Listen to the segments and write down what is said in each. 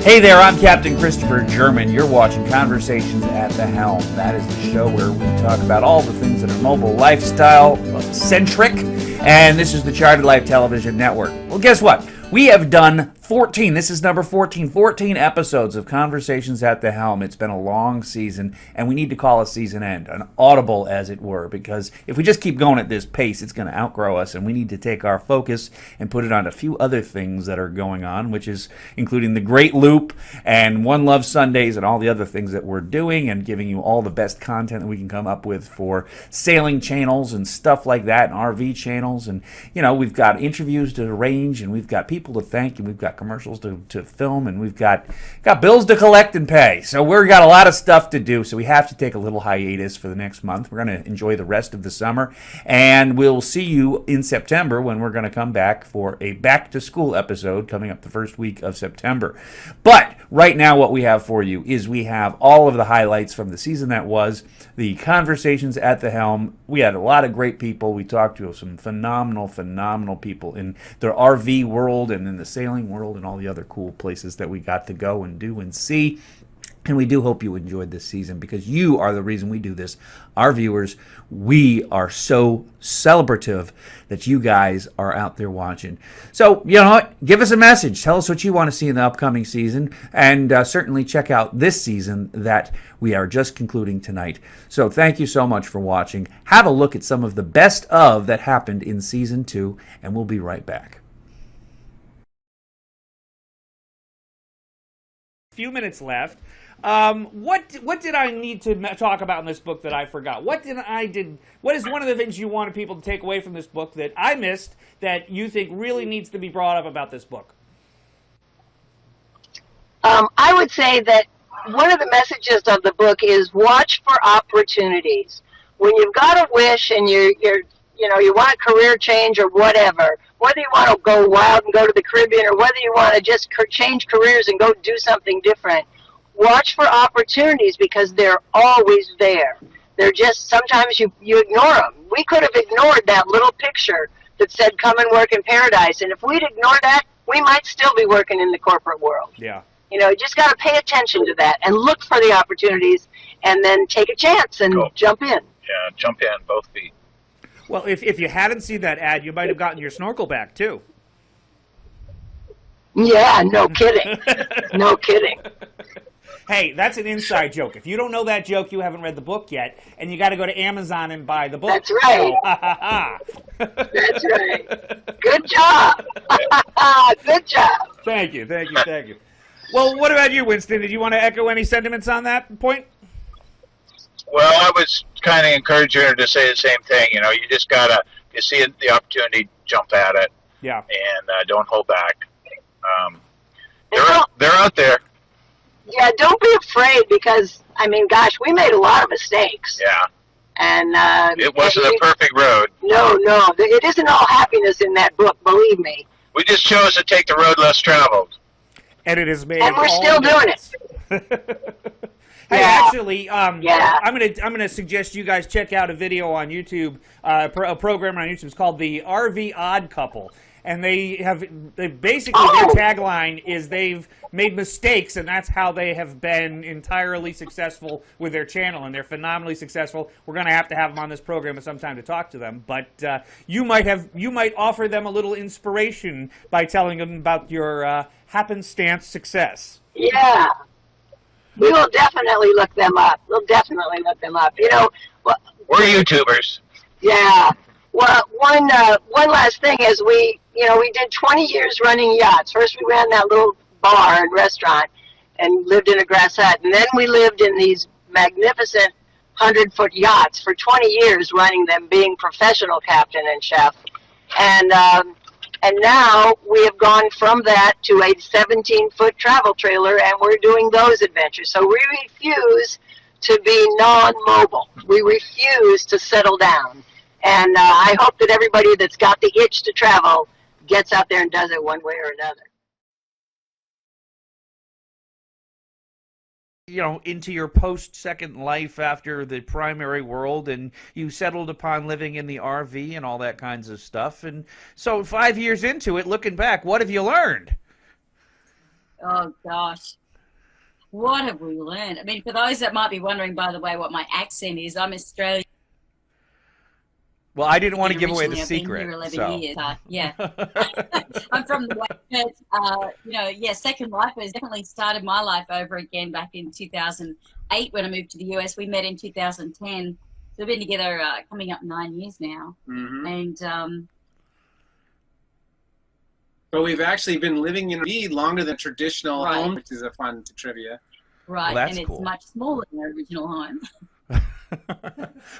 Hey there, I'm Captain Christopher German. You're watching Conversations at the Helm. That is the show where we talk about all the things that are mobile lifestyle-centric, and this is the Chartered Life Television Network. Well, guess what? We have done 14, this is number 14 episodes of Conversations at the Helm. It's been a long season, and we need to call a season end, an audible as it were, because if we just keep going at this pace, it's going to outgrow us, and we need to take our focus and put it on a few other things that are going on, which is including the Great Loop and One Love Sundays and all the other things that we're doing and giving you all the best content that we can come up with for sailing channels and stuff like that, and RV channels, and you know, we've got interviews to arrange, and we've got people to thank, and we've got commercials to film, and we've got bills to collect and pay. So we've got a lot of stuff to do, so we have to take a little hiatus for the next month. We're going to enjoy the rest of the summer, and we'll see you in September when we're going to come back for a back-to-school episode coming up the first week of September. But right now what we have for you is we have all of the highlights from the season that was, the Conversations at the Helm. We had a lot of great people. We talked to some phenomenal people in the RV world and in the sailing world and all the other cool places that we got to go and do and see. And we do hope you enjoyed this season, because you are the reason we do this. Our viewers, we are so celebrative that you guys are out there watching. So, you know what? Give us a message. Tell us what you want to see in the upcoming season. And certainly check out this season that we are just concluding tonight. So thank you so much for watching. Have a look at some of the best of that happened in Season 2, and we'll be right back. Few minutes left. What did I need to talk about in this book that I forgot? What is one of the things you wanted people to take away from this book that I missed that you think really needs to be brought up about this book? I would say that one of the messages of the book is watch for opportunities. When you've got a wish and you want a career change or whatever, whether you want to go wild and go to the Caribbean or whether you want to just change careers and go do something different, watch for opportunities, because they're always there. They're just, sometimes you ignore them. We could have ignored that little picture that said come and work in paradise, and if we'd ignored that, we might still be working in the corporate world. Yeah. You know, you just got to pay attention to that and look for the opportunities and then take a chance and jump in. Yeah, jump in, both feet. Well, if you hadn't seen that ad, you might have gotten your snorkel back, too. Yeah, no kidding. No kidding. Hey, that's an inside joke. If you don't know that joke, you haven't read the book yet, and you got to go to Amazon and buy the book. That's right. That's right. Good job. Good job. Thank you. Well, what about you, Winston? Did you want to echo any sentiments on that point? Well, I was kind of encouraging her to say the same thing. You know, you just got to, you see the opportunity, jump at it. Yeah. And don't hold back. They're out there. Yeah, don't be afraid, because, I mean, gosh, we made a lot of mistakes. Yeah. And it wasn't a perfect road. No, it isn't all happiness in that book, believe me. We just chose to take the road less traveled. And it is made. And we're still doing it. Hey, yeah. Actually, I'm gonna suggest you guys check out a video on YouTube, a program on YouTube. It's called the RV Odd Couple, and they basically their tagline is they've made mistakes, and that's how they have been entirely successful with their channel, and they're phenomenally successful. We're gonna have to have them on this program at some time to talk to them, but you might offer them a little inspiration by telling them about your happenstance success. Yeah. We will definitely look them up. You know, we're YouTubers. Yeah. Well, one last thing is we did 20 years running yachts. First, we ran that little bar and restaurant and lived in a grass hut, and then we lived in these magnificent 100-foot yachts for 20 years, running them, being professional captain and chef. And now we have gone from that to a 17-foot travel trailer, and we're doing those adventures. So we refuse to be non-mobile. We refuse to settle down. And I hope that everybody that's got the itch to travel gets out there and does it one way or another. You know, into your post-second life after the primary world, and you settled upon living in the RV and all that kinds of stuff. And so 5 years into it, looking back, what have you learned? Oh, gosh. What have we learned? I mean, for those that might be wondering, by the way, what my accent is, I'm Australian. Well, I didn't want to give away the secret. I've been here 11 so. years. Yeah. I'm from the West. You know, yeah, Second Life has definitely started my life over again back in 2008 when I moved to the US. We met in 2010. So we've been together coming up 9 years now. Mm-hmm. And but we've actually been living in RV longer than traditional Right. home, which is a fun trivia. right, Well, that's and cool. it's much smaller than our original home.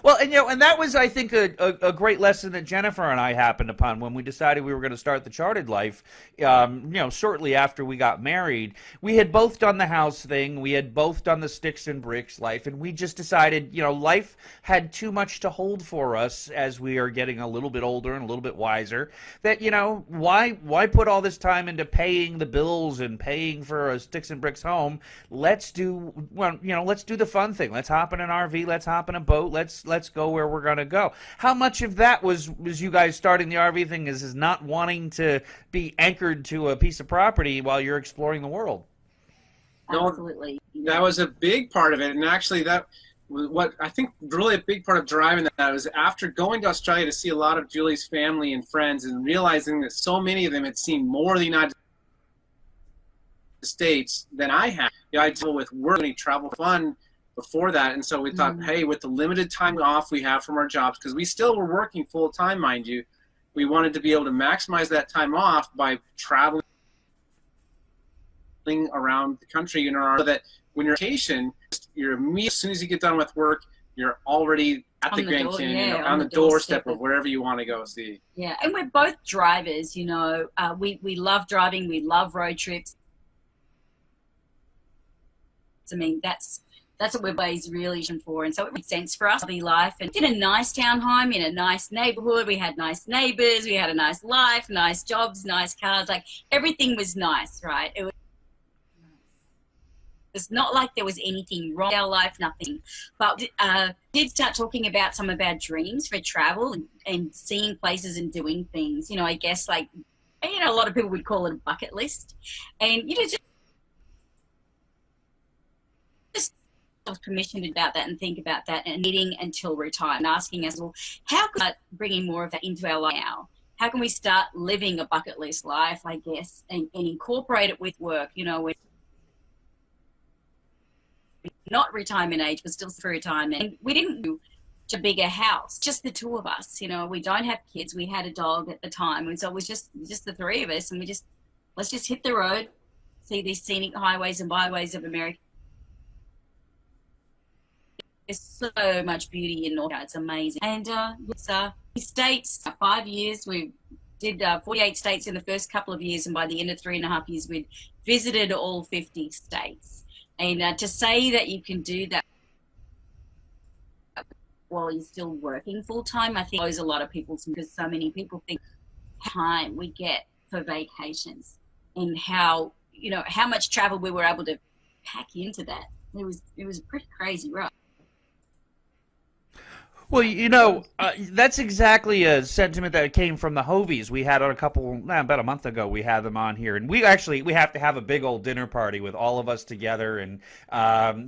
Well, and you know, and that was, I think, a great lesson that Jennifer and I happened upon when we decided we were going to start the Charted Life. You know, shortly after we got married, we had both done the house thing, we had both done the sticks and bricks life, and we just decided, you know, life had too much to hold for us as we are getting a little bit older and a little bit wiser. That, you know, why put all this time into paying the bills and paying for a sticks and bricks home? Let's do, well, you know, let's do the fun thing. Let's hop in an RV. Let's hop in a boat. Let's go where we're gonna go. How much of that was you guys starting the RV thing is not wanting to be anchored to a piece of property while you're exploring the world? No, Absolutely. That was a big part of it, and actually that was what I think really a big part of driving that was after going to Australia to see a lot of Julie's family and friends and realizing that so many of them had seen more of the United States than I had. You know, I deal with work and travel fun before that, and so we thought, hey, with the limited time off we have from our jobs, because we still were working full time, mind you, we wanted to be able to maximize that time off by traveling around the country, you know, so that when you're on vacation, you're immediately, as soon as you get done with work, you're already at the Grand Canyon, you know, on the doorstep of wherever you want to go see. Yeah, and we're both drivers, you know. We love driving. We love road trips. I mean, that's what we're always really looking for, and so it makes sense for us to be life. And in a nice townhome, in a nice neighborhood, we had nice neighbors, we had a nice life, nice jobs, nice cars. Like everything was nice, right? It's not like there was anything wrong in our life, nothing. But did start talking about some of our dreams for travel and seeing places and doing things. You know, I guess like, you know, a lot of people would call it a bucket list, and you know, just permission about that and think about that and needing until retirement, and asking us, well, how can we start bringing more of that into our life now? How can we start living a bucket list life, I guess, and incorporate it with work? You know, we're not retirement age, but still for retirement. And we didn't do a bigger house, just the two of us. You know, we don't have kids. We had a dog at the time, and so it was just the three of us, and let's just hit the road, see these scenic highways and byways of America. There's so much beauty in North Carolina. It's amazing. And it's states, 5 years. We did 48 states in the first couple of years, and by the end of 3.5 years, we'd visited all 50 states. And to say that you can do that while you're still working full time, I think blows a lot of people's, because so many people think how time we get for vacations and how, you know, how much travel we were able to pack into that. It was pretty crazy, right? Well, you know, that's exactly a sentiment that came from the Hovies. We had on about a month ago, we had them on here. And we have to have a big old dinner party with all of us together. And,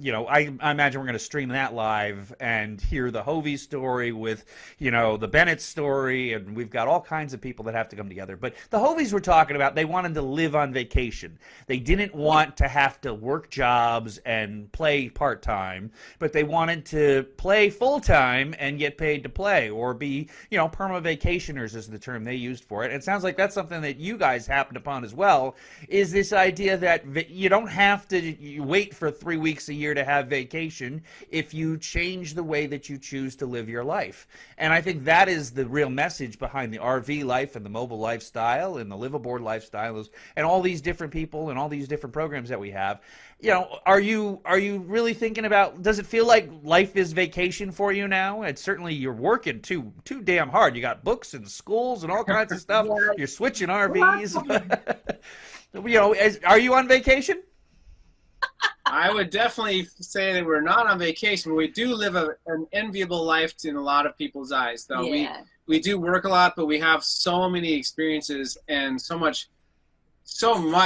you know, I imagine we're going to stream that live and hear the Hovie story with, you know, the Bennett story. And we've got all kinds of people that have to come together. But the Hovies were talking about they wanted to live on vacation. They didn't want to have to work jobs and play part-time, but they wanted to play full-time and and get paid to play, or be, perma vacationers is the term they used for it. It sounds like that's something that you guys happened upon as well, is this idea that you don't have to wait for 3 weeks a year to have vacation if you change the way that you choose to live your life. And I think that is the real message behind the RV life and the mobile lifestyle and the liveaboard lifestyle and all these different people and all these different programs that we have. Are you really thinking about, does it feel like life is vacation for you now? And certainly you're working too damn hard. You got books and schools and all kinds of stuff. Yeah. You're switching RVs. Are you on vacation? I would definitely say that we're not on vacation. We do live an enviable life in a lot of people's eyes, though. Yeah. We do work a lot, but we have so many experiences and so much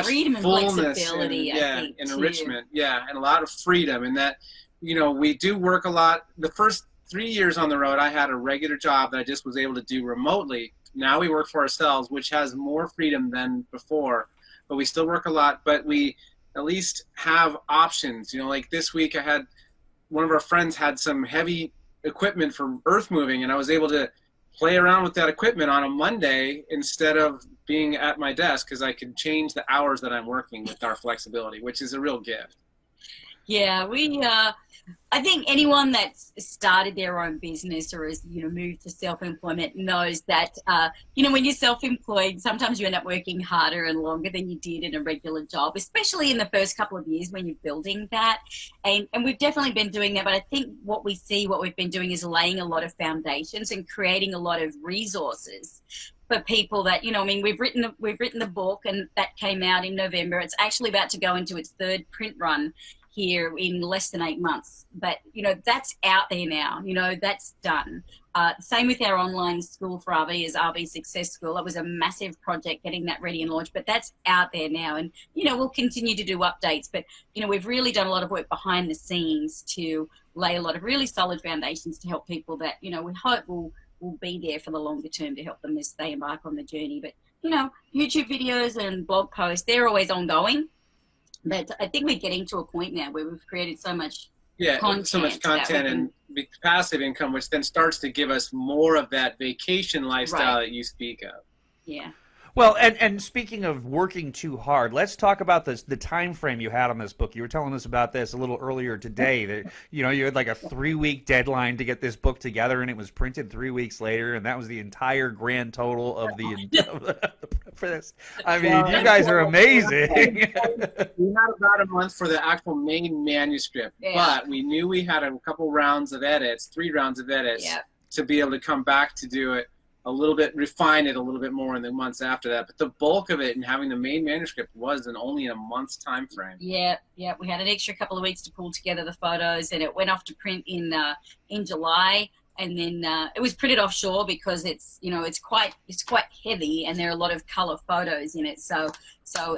freedom and fullness flexibility, and, I think, and too. enrichment, and a lot of freedom. And that, we do work a lot. The first 3 years on the road, I had a regular job that I just was able to do remotely. Now we work for ourselves, which has more freedom than before, but we still work a lot. But we at least have options. Like this week, I had one of our friends had some heavy equipment for earth moving, and I was able to play around with that equipment on a Monday instead of being at my desk, because I can change the hours that I'm working with our flexibility, which is a real gift. Yeah, I think anyone that's started their own business or has, moved to self-employment knows that, when you're self-employed, sometimes you end up working harder and longer than you did in a regular job, especially in the first couple of years when you're building that. And we've definitely been doing that, but I think what we've been doing is laying a lot of foundations and creating a lot of resources for people that, we've written the book, and that came out in November. It's actually about to go into its third print run here in less than 8 months, but that's out there now. That's done. Same with our online school for RV, RV Success School. It was a massive project getting that ready and launched, but that's out there now, and we'll continue to do updates. But we've really done a lot of work behind the scenes to lay a lot of really solid foundations to help people that we hope will be there for the longer term to help them as they embark on the journey. But YouTube videos and blog posts, they're always ongoing. But I think we're getting to a point now where we've created so much content and passive income, which then starts to give us more of that vacation lifestyle that you speak of. Yeah. Well, and speaking of working too hard, let's talk about the time frame you had on this book. You were telling us about this a little earlier today, that you had like a 3-week deadline to get this book together, and it was printed 3 weeks later, and that was the entire grand total of for this. I mean, you guys are amazing. We had about a month for the actual main manuscript, but we knew we had a couple rounds of edits, 3 rounds of edits, to be able to come back to do it a little bit, refine it a little bit more in the months after that. But the bulk of it and having the main manuscript was only a month's time frame. Yeah. We had an extra couple of weeks to pull together the photos, and it went off to print in July. And then it was printed offshore because it's quite heavy, and there are a lot of color photos in it. So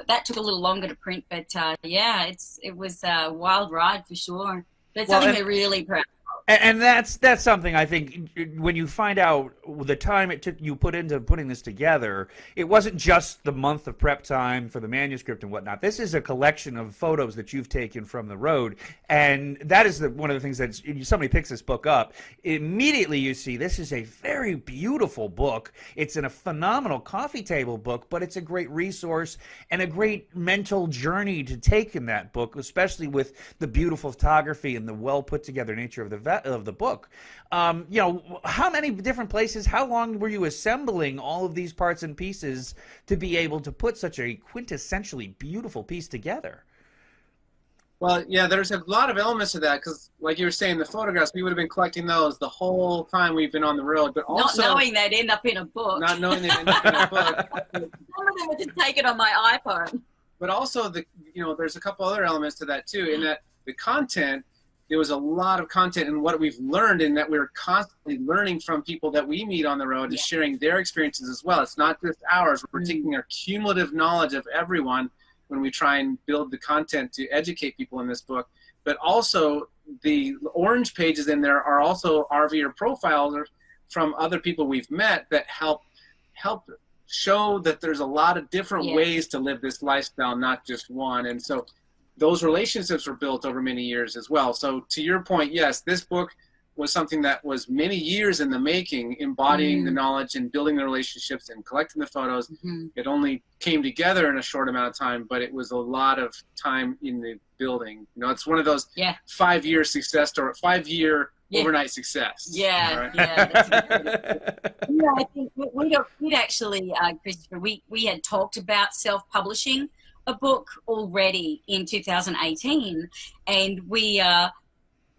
that took a little longer to print, but it was a wild ride for sure. But something we're really proud of. And that's something I think when you find out the time it took you put into putting this together, it wasn't just the month of prep time for the manuscript and whatnot. This is a collection of photos that you've taken from the road, and that is one of the things that somebody picks this book up, immediately you see this is a very beautiful book. It's in a phenomenal coffee table book, but it's a great resource and a great mental journey to take in that book, especially with the beautiful photography and the well put together nature of the book. How many different places, how long were you assembling all of these parts and pieces to be able to put such a quintessentially beautiful piece together? Well, yeah, there's a lot of elements to that, because like you were saying, the photographs, we would have been collecting those the whole time we've been on the road, but also not knowing they'd end up in a book. Not knowing they'd end up in a book. Some of them were just taken on my iPhone. But also there's a couple other elements to that too, in that the content, there was a lot of content, and what we've learned in that we're constantly learning from people that we meet on the road and sharing their experiences as well. It's not just ours. We're taking our cumulative knowledge of everyone when we try and build the content to educate people in this book. But also the orange pages in there are also RVer profiles from other people we've met that help show that there's a lot of different ways to live this lifestyle, not just one. And so those relationships were built over many years as well. So to your point, yes, this book was something that was many years in the making, embodying the knowledge and building the relationships and collecting the photos. It only came together in a short amount of time, but it was a lot of time in the building. You know, it's one of those 5-year success story, 5-year overnight success. Yeah, right? Yeah, I think we'd actually, Christopher, we had talked about self-publishing a book already in 2018, and we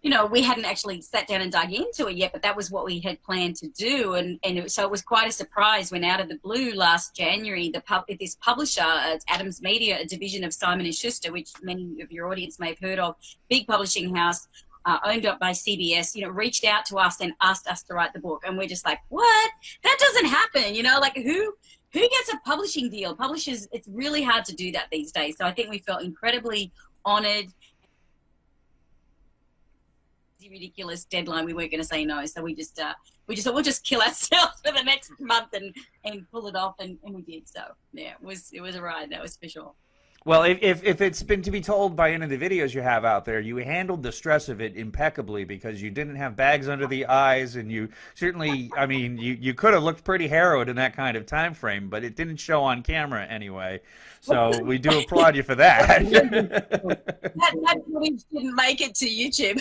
you know, we hadn't actually sat down and dug into it yet, but that was what we had planned to do. So it was quite a surprise when out of the blue last January, this publisher, Adams Media, a division of Simon & Schuster, which many of your audience may have heard of, big publishing house, owned up by CBS, you know, reached out to us and asked us to write the book. And we're just like, what? That doesn't happen. You know, like who gets a publishing deal? Publishers, it's really hard to do that these days. So I think we felt incredibly honored. Ridiculous deadline, we weren't going to say no, so we just thought we'll just kill ourselves for the next month and pull it off, and we did. So yeah, it was a ride, that was for sure. Well, if it's been to be told by any of the videos you have out there, you handled the stress of it impeccably, because you didn't have bags under the eyes, and you certainly, I mean, you could have looked pretty harrowed in that kind of time frame, but it didn't show on camera anyway. So we do applaud you for that. that footage didn't make it to YouTube.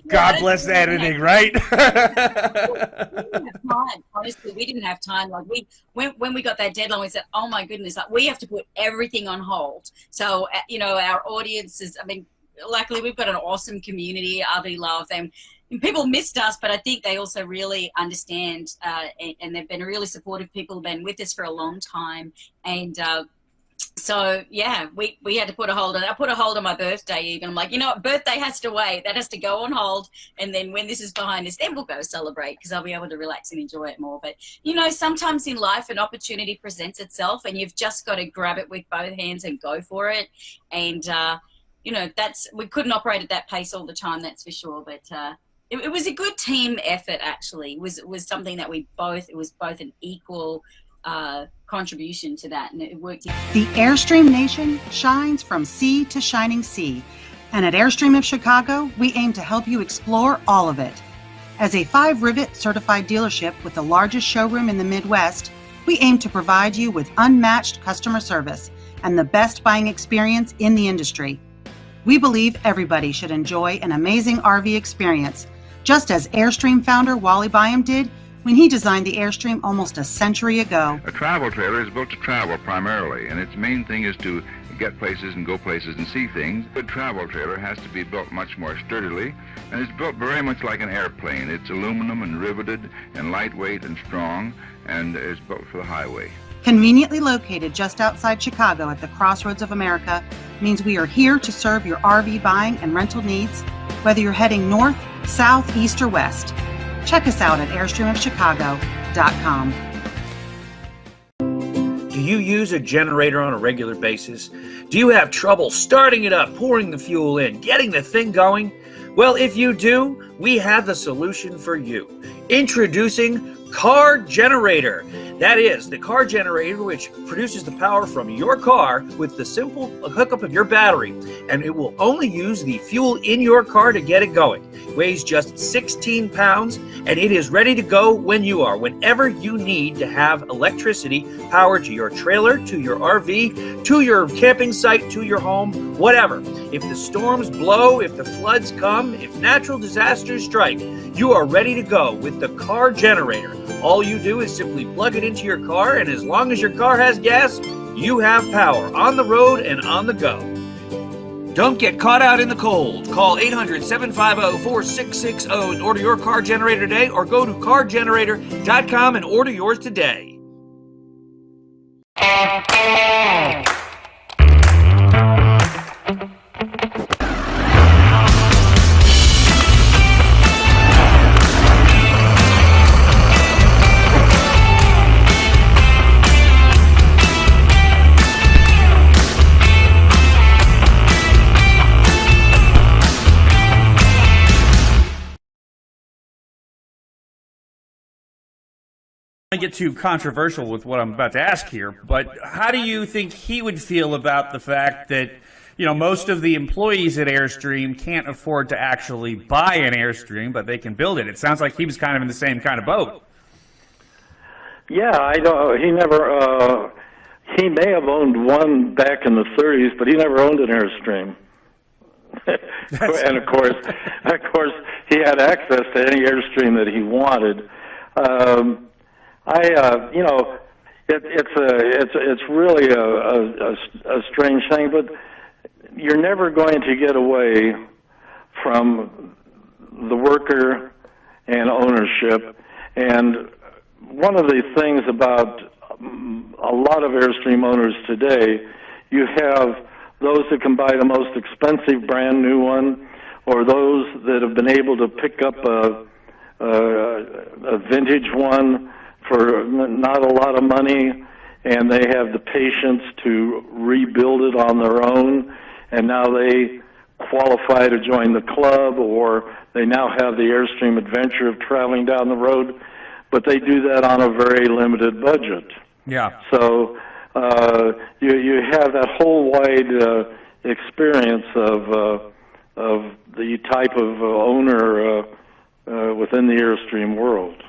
God bless editing, right? Honestly, we didn't have time. Like when we got that deadline, we said, "Oh my goodness, like, we have to put everything on hold." So you know, our audience is. I mean, luckily we've got an awesome community. RV love them. And people missed us, but I think they also really understand, and they've been really supportive. People have been with us for a long time, and so yeah, we had to put a hold on. I put a hold on my birthday even. I'm like, you know what, birthday has to wait. That has to go on hold, and then when this is behind us, then we'll go celebrate, because I'll be able to relax and enjoy it more. But you know, sometimes in life an opportunity presents itself, and you've just got to grab it with both hands and go for it. And you know, we couldn't operate at that pace all the time, that's for sure. But it was a good team effort, actually. It was something that it was both an equal contribution to that, and it worked. The Airstream Nation shines from sea to shining sea, and at Airstream of Chicago, we aim to help you explore all of it. As a 5-rivet certified dealership with the largest showroom in the Midwest, we aim to provide you with unmatched customer service and the best buying experience in the industry. We believe everybody should enjoy an amazing RV experience, just as Airstream founder Wally Byam did when he designed the Airstream almost a century ago. A travel trailer is built to travel primarily, and its main thing is to get places and go places and see things. A good travel trailer has to be built much more sturdily, and it's built very much like an airplane. It's aluminum and riveted and lightweight and strong, and is built for the highway. Conveniently located just outside Chicago at the crossroads of America means we are here to serve your RV buying and rental needs, whether you're heading north, south, east, or west. Check us out at airstreamofchicago.com. Do you use a generator on a regular basis? Do you have trouble starting it up, pouring the fuel in, getting the thing going? Well, if you do, we have the solution for you. Introducing Car Generator. That is, the car generator which produces the power from your car with the simple hookup of your battery, and it will only use the fuel in your car to get it going. It weighs just 16 pounds, and it is ready to go when you are, whenever you need to have electricity power to your trailer, to your RV, to your camping site, to your home, whatever. If the storms blow, if the floods come, if natural disasters strike, you are ready to go with the Car Generator. All you do is simply plug it into your car, and as long as your car has gas, you have power on the road and on the go. Don't get caught out in the cold. Call 800-750-4660 and order your Car Generator today, or go to cargenerator.com and order yours today. I get too controversial with what I'm about to ask here, but how do you think he would feel about the fact that most of the employees at Airstream can't afford to actually buy an Airstream, but they can build it. It sounds like he was kind of in the same kind of boat. Yeah, I don't. He never. He may have owned one back in the '30s, but he never owned an Airstream. And of course, he had access to any Airstream that he wanted. It's really a strange thing, but you're never going to get away from the worker and ownership. And one of the things about a lot of Airstream owners today, you have those that can buy the most expensive brand new one, or those that have been able to pick up a vintage one for not a lot of money, and they have the patience to rebuild it on their own, and now they qualify to join the club, or they now have the Airstream adventure of traveling down the road, but they do that on a very limited budget. Yeah. So you have that whole wide experience of the type of owner within the Airstream world.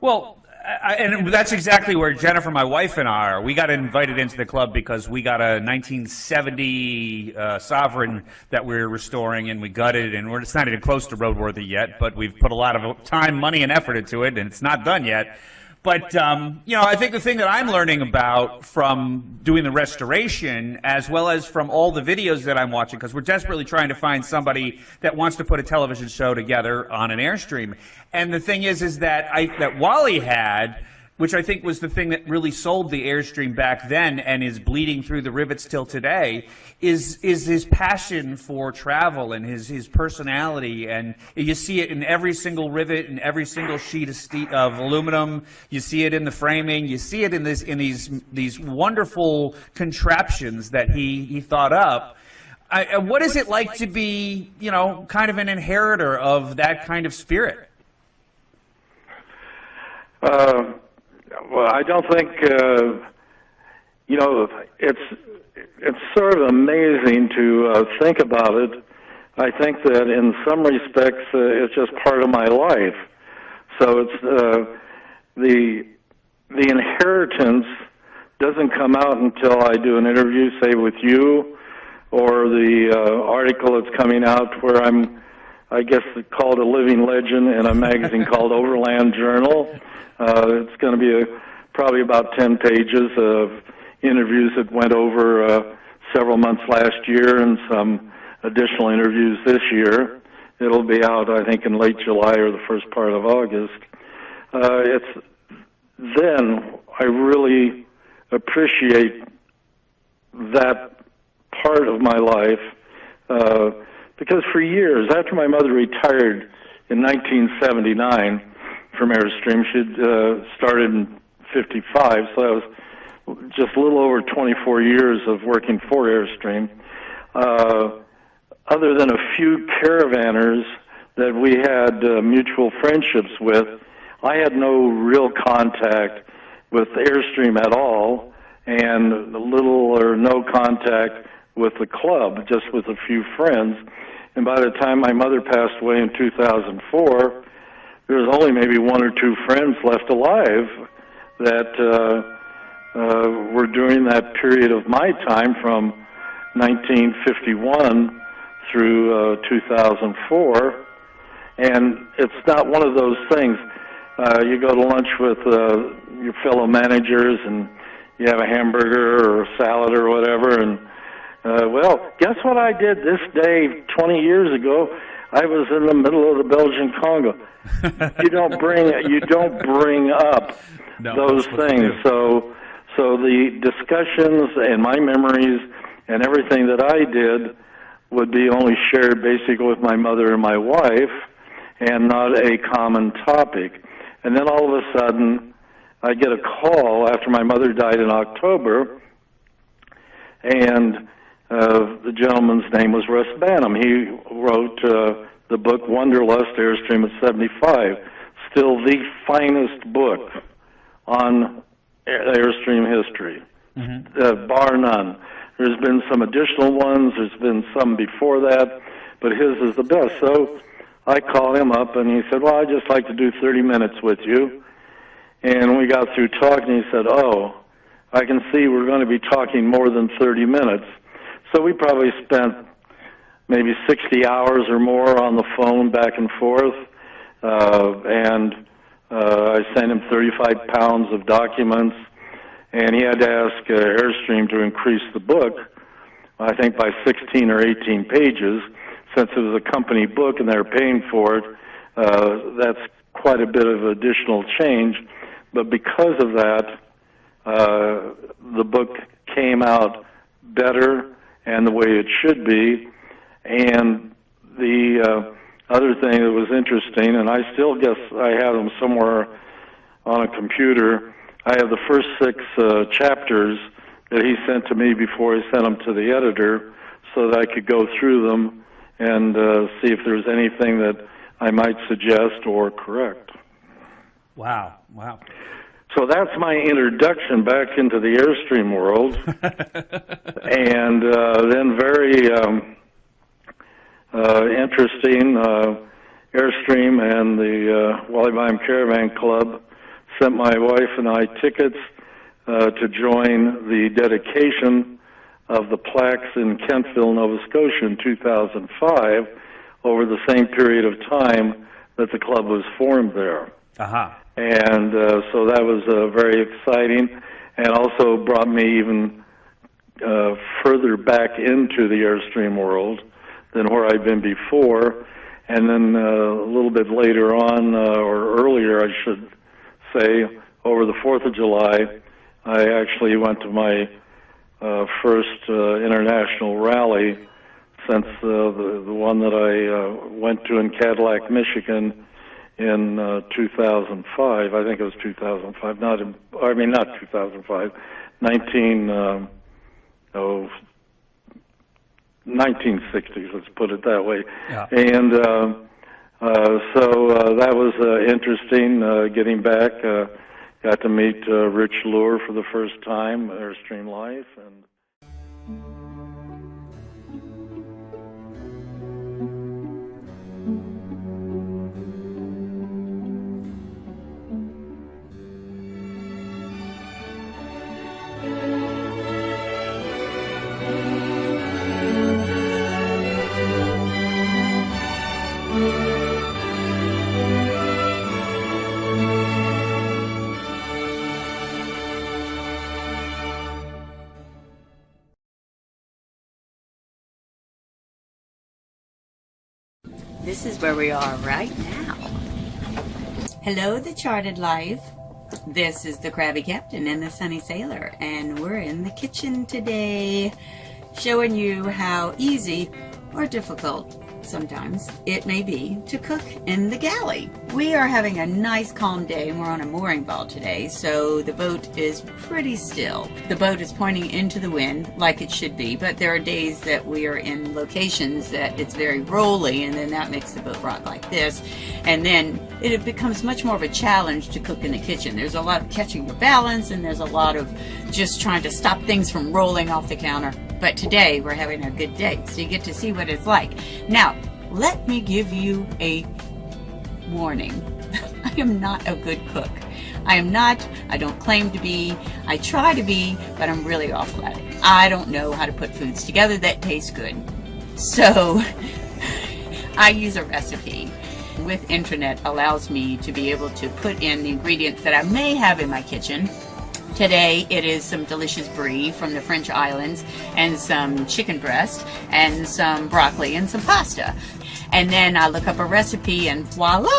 Well, and that's exactly where Jennifer, my wife, and I are. We got invited into the club because we got a 1970 Sovereign that we're restoring, and we gutted, and it's not even close to roadworthy yet, but we've put a lot of time, money, and effort into it, and it's not done yet. But, I think the thing that I'm learning about from doing the restoration, as well as from all the videos that I'm watching, because we're desperately trying to find somebody that wants to put a television show together on an Airstream. And the thing is that that Wally had, which I think was the thing that really sold the Airstream back then and is bleeding through the rivets till today, is his passion for travel and his personality. And you see it in every single rivet and every single sheet of aluminum. You see it in the framing. You see it in these wonderful contraptions that he thought up. What is it like to be, kind of an inheritor of that kind of spirit? Well, I don't think, it's sort of amazing to think about it. I think that in some respects it's just part of my life. So it's the inheritance doesn't come out until I do an interview, say with you, or the article that's coming out where I guess it's called a living legend in a magazine called Overland Journal. It's going to be probably about 10 pages of interviews that went over several months last year and some additional interviews this year. It'll be out, I think, in late July or the first part of August. Then I really appreciate that part of my life because for years, after my mother retired in 1979 from Airstream, she'd started in 55, so that was just a little over 24 years of working for Airstream. Other than a few caravanners that we had mutual friendships with, I had no real contact with Airstream at all, and little or no contact with the club, just with a few friends. And by the time my mother passed away in 2004, there was only maybe one or two friends left alive that were during that period of my time from 1951 through 2004. And it's not one of those things. You go to lunch with your fellow managers and you have a hamburger or a salad or whatever, and well, guess what I did this day 20 years ago? I was in the middle of the Belgian Congo. You don't bring up those things. So the discussions and my memories and everything that I did would be only shared basically with my mother and my wife, and not a common topic. And then all of a sudden, I get a call after my mother died in October, and the gentleman's name was Russ Banham. He wrote the book Wanderlust, Airstream at 75, still the finest book on Airstream history, bar none. There's been some additional ones. There's been some before that, but his is the best. So I called him up, and he said, well, I'd just like to do 30 minutes with you. And we got through talking. He said, oh, I can see we're going to be talking more than 30 minutes. So we probably spent maybe 60 hours or more on the phone back and forth. I sent him 35 pounds of documents, and he had to ask Airstream to increase the book, I think by 16 or 18 pages. Since it was a company book and they're paying for it, that's quite a bit of additional change. But because of that, the book came out better and the way it should be. And the other thing that was interesting, and I still guess I have them somewhere on a computer, I have the first 6 chapters that he sent to me before he sent them to the editor so that I could go through them and see if there's anything that I might suggest or correct. Wow, wow. So that's my introduction back into the Airstream world. And then very interesting, Airstream and the Wally Bime Caravan Club sent my wife and I tickets to join the dedication of the plaques in Kentville, Nova Scotia in 2005 over the same period of time that the club was formed there. Uh-huh. And so that was very exciting, and also brought me even further back into the Airstream world than where I'd been before. And then a little bit later on, or earlier I should say, over the 4th of July, I actually went to my first international rally since the one that I went to in Cadillac, Michigan in 2005. I think it was 2005. Not 2005. 1960s, let's put it that way. Yeah. And so that was interesting, getting back. Got to meet Rich Lure for the first time, Airstream Life. And This is where we are right now. Hello, the Charted Life. This is the Crabby Captain and the Sunny Sailor, and we're in the kitchen today, showing you how easy or difficult sometimes it may be to cook in the galley. We are having a nice calm day, and we're on a mooring ball today, so the boat is pretty still. The boat is pointing into the wind like it should be, but there are days that we are in locations that it's very rolly, and then that makes the boat rock like this, and then it becomes much more of a challenge to cook in the kitchen. There's a lot of catching your balance, and there's a lot of just trying to stop things from rolling off the counter. But today we're having a good day, so you get to see what it's like. Now, let me give you a warning. I am not a good cook. I am not. I don't claim to be. I try to be, but I'm really awful at it. I don't know how to put foods together that taste good. So I use a recipe. With internet allows me to be able to put in the ingredients that I may have in my kitchen. Today it is some delicious brie from the French islands and some chicken breast and some broccoli and some pasta. And then I look up a recipe and voila!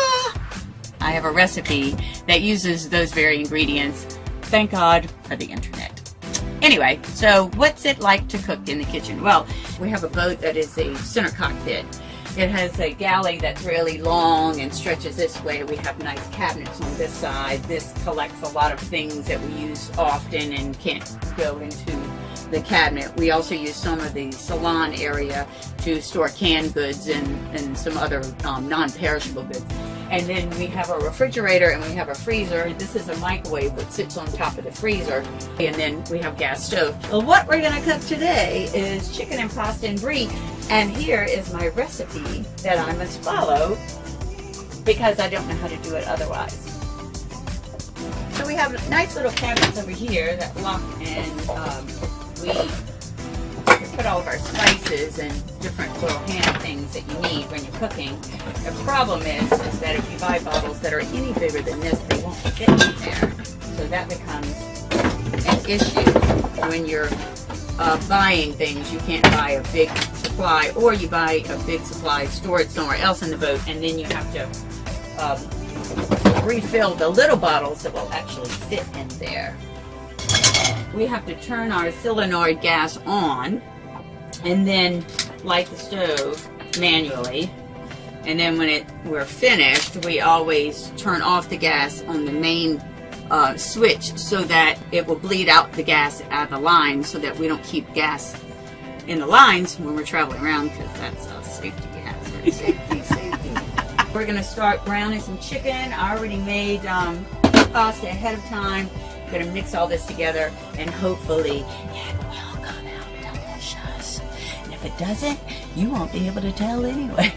I have a recipe that uses those very ingredients. Thank God for the internet. Anyway, so what's it like to cook in the kitchen? Well, we have a boat that is a center cockpit. It has a galley that's really long and stretches this way. We have nice cabinets on this side. This collects a lot of things that we use often and can't go into the cabinet. We also use some of the salon area to store canned goods and some other non-perishable goods. And then we have a refrigerator and we have a freezer. This is a microwave that sits on top of the freezer. And then we have gas stove. Well, what we're gonna cook today is chicken and pasta and brie. And here is my recipe that I must follow because I don't know how to do it otherwise. So we have nice little cabinets over here that lock, and we put all of our spices and different little hand things that you need when you're cooking. The problem is that if you buy bottles that are any bigger than this, they won't fit in there. So that becomes an issue when you're buying things. You can't buy a big supply, or you buy a big supply, store it somewhere else in the boat, and then you have to refill the little bottles that will actually fit in there. We have to turn our solenoid gas on and then light the stove manually. And then when we're finished, we always turn off the gas on the main switch so that it will bleed out the gas out of the line, so that we don't keep gas in the lines when we're traveling around, because that's a safety hazard. Safety. We're going to start browning some chicken. I already made pasta ahead of time. Going to mix all this together, and hopefully it will come out delicious. And if it doesn't, you won't be able to tell anyway.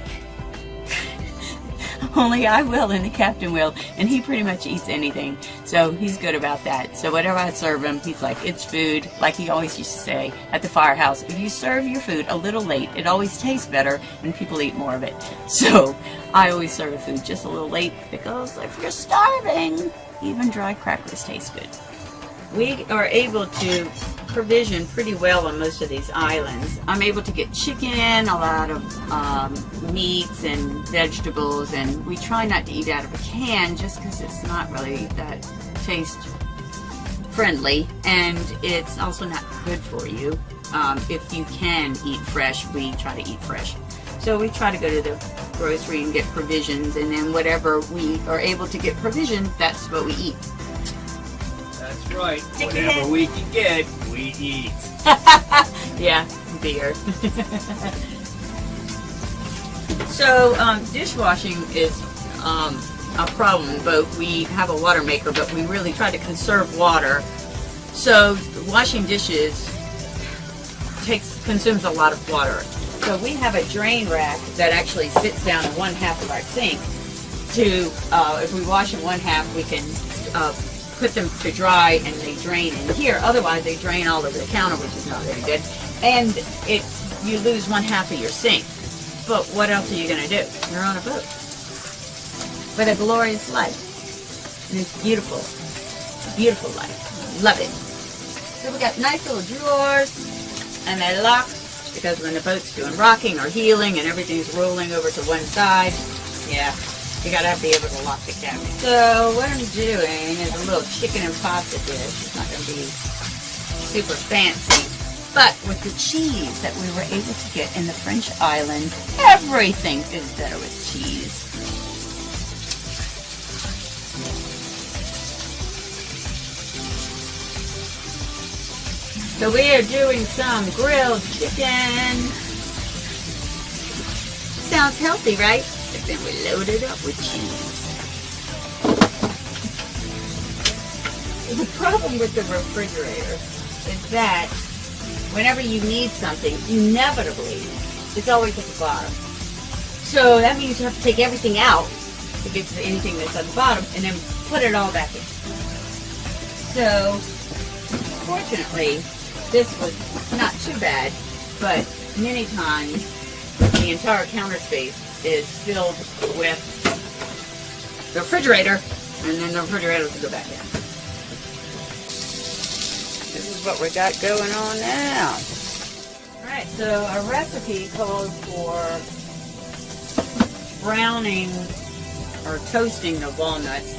Only I will, and the captain will, and he pretty much eats anything, so he's good about that. So whatever I serve him, he's like, it's food, like he always used to say at the firehouse. If you serve your food a little late, it always tastes better and people eat more of it. So I always serve food just a little late, because if you're starving, even dry crackers taste good. We are able to provision pretty well on most of these islands. I'm able to get chicken, a lot of meats and vegetables, and we try not to eat out of a can just because it's not really that taste friendly, and it's also not good for you. If you can eat fresh, we try to eat fresh. So we try to go to the grocery and get provisions, and then whatever we are able to get provision, that's what we eat. That's right. Whatever we can get, we eat. Yeah, beer. So dishwashing is a problem in the boat. We have a water maker, but we really try to conserve water. So washing dishes consumes a lot of water. So we have a drain rack that actually sits down in one half of our sink. If we wash in one half, we can put them to dry, and they drain in here. Otherwise, they drain all over the counter, which is not very good. And you lose one half of your sink. But what else are you going to do? You're on a boat with a glorious life. And it's beautiful. Beautiful life. Love it. So we got nice little drawers, and they lock, because when the boat's doing rocking or heeling and everything's rolling over to one side, yeah, you gotta be able to lock the cabinet. So what I'm doing is a little chicken and pasta dish. It's not gonna be super fancy, but with the cheese that we were able to get in the French islands, everything is better with cheese. So we are doing some grilled chicken. Sounds healthy, right? But then we load it up with cheese. The problem with the refrigerator is that whenever you need something, inevitably, it's always at the bottom. So that means you have to take everything out to get to anything that's at the bottom, and then put it all back in. So, fortunately, this was not too bad, but many times the entire counter space is filled with the refrigerator, and then the refrigerator will go back in. This is what we got going on now. Alright, so our recipe calls for browning or toasting the walnuts,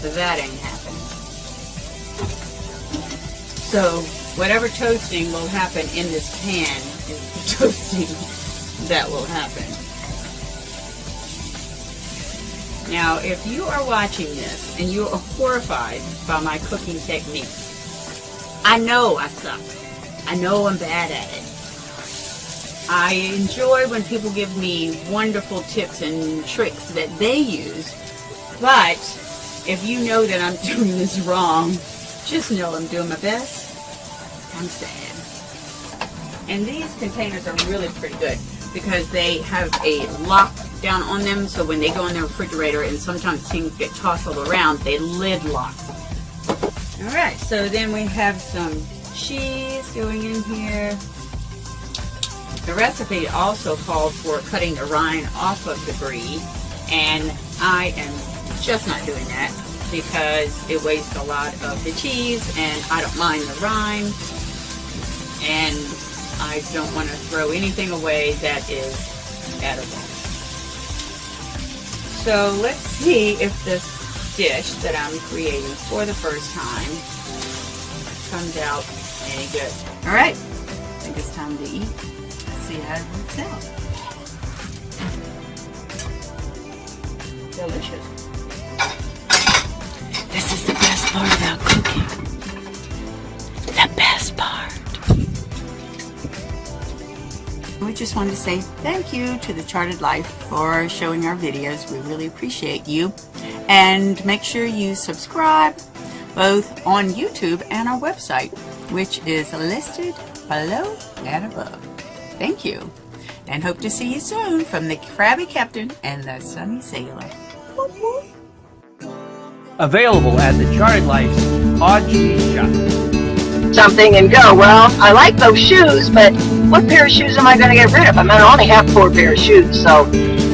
but that ain't happening. So whatever toasting will happen in this pan is the toasting that will happen. Now, if you are watching this and you are horrified by my cooking techniques, I know I suck. I know I'm bad at it. I enjoy when people give me wonderful tips and tricks that they use, but if you know that I'm doing this wrong, just know I'm doing my best. I'm sad. And these containers are really pretty good because they have a lock down on them, so when they go in the refrigerator and sometimes things get tossed all around, they lid lock. Alright, so then we have some cheese going in here. The recipe also called for cutting the rind off of the brie, and I am just not doing that because it wastes a lot of the cheese, and I don't mind the rind, and I don't want to throw anything away that is edible. So let's see if this dish that I'm creating for the first time comes out any good. All right, I think it's time to eat. Let's see how it works out. Delicious. This is the best part about cooking. The best part. We just wanted to say thank you to The Charted Life for showing our videos. We really appreciate you. And make sure you subscribe both on YouTube and our website, which is listed below and above. Thank you. And hope to see you soon from the Krabby Captain and the Sunny Sailor. Whoop, whoop. Available at the Charted Life's Odd Cheese Shop. Something and go, well, I like those shoes, but what pair of shoes am I going to get rid of? I mean, I only have 4 pair of shoes, so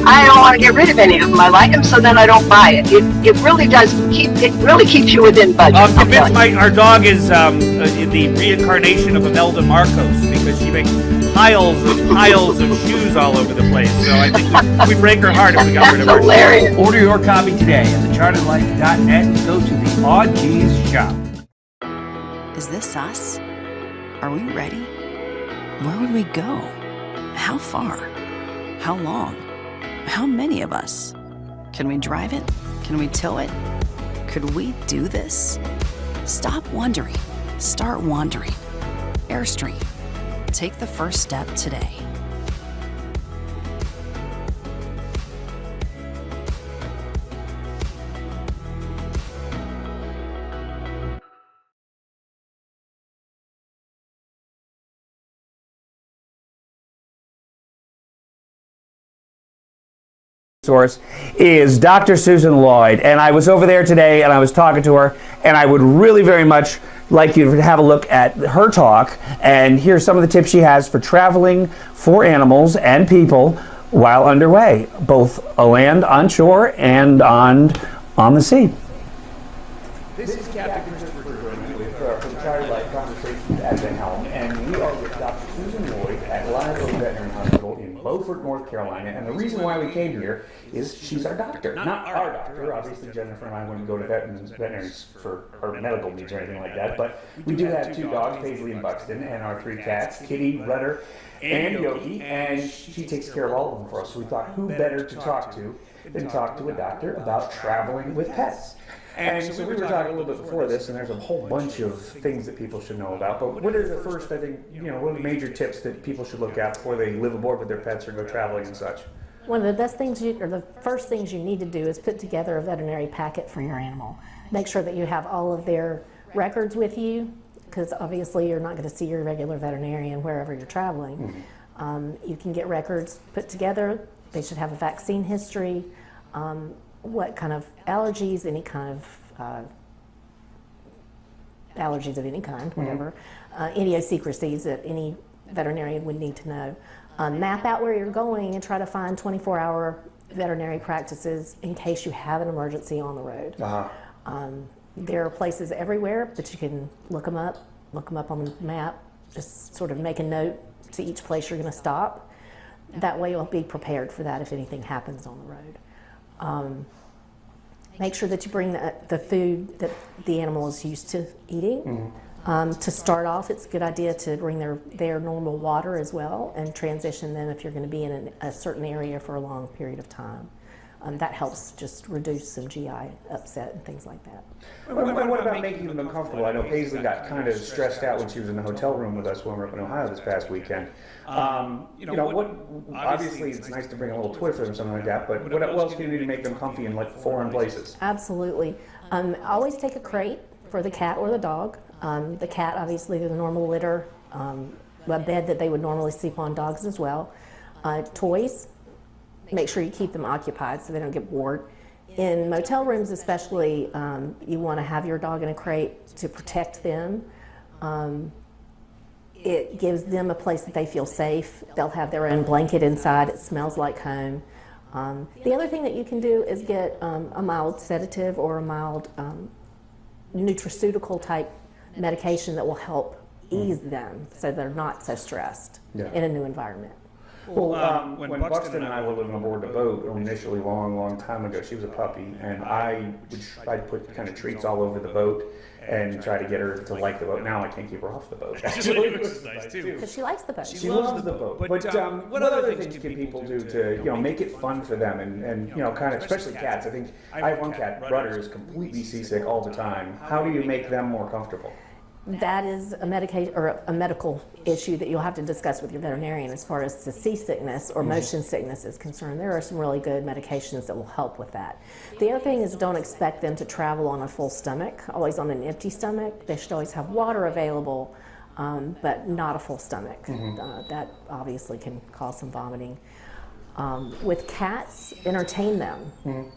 I don't want to get rid of any of them. I like them, so then I don't buy it. It really does it really keeps you within budget. I'm convinced our dog is the reincarnation of Imelda Marcos because she makes piles of shoes all over the place. So I think we'd break her heart if we got rid of her. That's hilarious. Order your copy today at thechartedlife.net and go to the Odd Cheese Shop. Is this us? Are we ready? Where would we go? How far? How long? How many of us? Can we drive it? Can we tow it? Could we do this? Stop wondering. Start wandering. Airstream. Take the first step today. Source is Dr. Susan Lloyd, and I was over there today and I was talking to her, and I would really very much like you to have a look at her talk and hear some of the tips she has for traveling for animals and people while underway, both land, on shore, and on the sea. This is Captain Christopher German with from Charted Life Conversations at the Helm, and we are with Dr. Susan Lloyd at Live Oak Veterinary Hospital in Beaufort, North Carolina. And the reason why we came here is she's our doctor, not our doctor. Obviously, Jennifer and I wouldn't go to veterinaries for our medical needs or anything like that. But we do have 2 dogs, Paisley and Buxton, and our 3 cats, Kitty, Rudder, and Yogi. And she takes care of all of them for us. So we thought, who better to talk to than talk to a doctor about traveling with pets? And so we were talking a little bit before this, and there's a whole bunch of things that people should know about. But what are the first, I think, what are the major tips that people should look at before they live aboard with their pets or go traveling and such? One of the best things, or the first things you need to do is put together a veterinary packet for your animal. Make sure that you have all of their records with you, because obviously you're not going to see your regular veterinarian wherever you're traveling. Mm-hmm. You can get records put together. They should have a vaccine history. What kind of allergies, any kind of allergies of any kind, whatever, idiosyncrasies that any veterinarian would need to know. Map out where you're going and try to find 24-hour veterinary practices in case you have an emergency on the road. There are places everywhere, but you can look them up on the map, just sort of make a note to each place you're going to stop. That way you'll be prepared for that if anything happens on the road. Make sure that you bring the food that the animal is used to eating. To start off, it's a good idea to bring their normal water as well and transition them if you're going to be in a certain area for a long period of time. That helps just reduce some GI upset and things like that. And what about making them uncomfortable? I know Paisley got kind of stressed out when she was in the hotel room with us when we were up in Ohio this past weekend. Obviously it's nice to bring a little twist or something like that, but what else can you do to make them comfy in like foreign places? Absolutely. Always take a crate for the cat or the dog. The cat, obviously, the normal litter, a bed that they would normally sleep on, dogs as well. Toys, make sure you keep them occupied so they don't get bored. In motel rooms especially, you want to have your dog in a crate to protect them. It gives them a place that they feel safe. They'll have their own blanket inside. It smells like home. The other thing that you can do is get a mild sedative or a mild nutraceutical type medication that will help ease them so they're not so stressed in a new environment. Well, when Buxton and I were living aboard the boat initially, long time ago, she was a puppy, and I'd put kind of treats all over the boat and try to get her to like the boat. Now I can't keep her off the boat, actually, which is nice too. Because she likes the boat. She loves the boat. But what other things can people do to make it fun for them and kind of, especially cats? I think I have one cat, Rudder, is completely seasick all the time. How do you make them more comfortable? That is a medical issue that you'll have to discuss with your veterinarian as far as the seasickness or motion sickness is concerned. There are some really good medications that will help with that. The other thing is don't expect them to travel on a full stomach, always on an empty stomach. They should always have water available, but not a full stomach. That obviously can cause some vomiting. With cats, entertain them.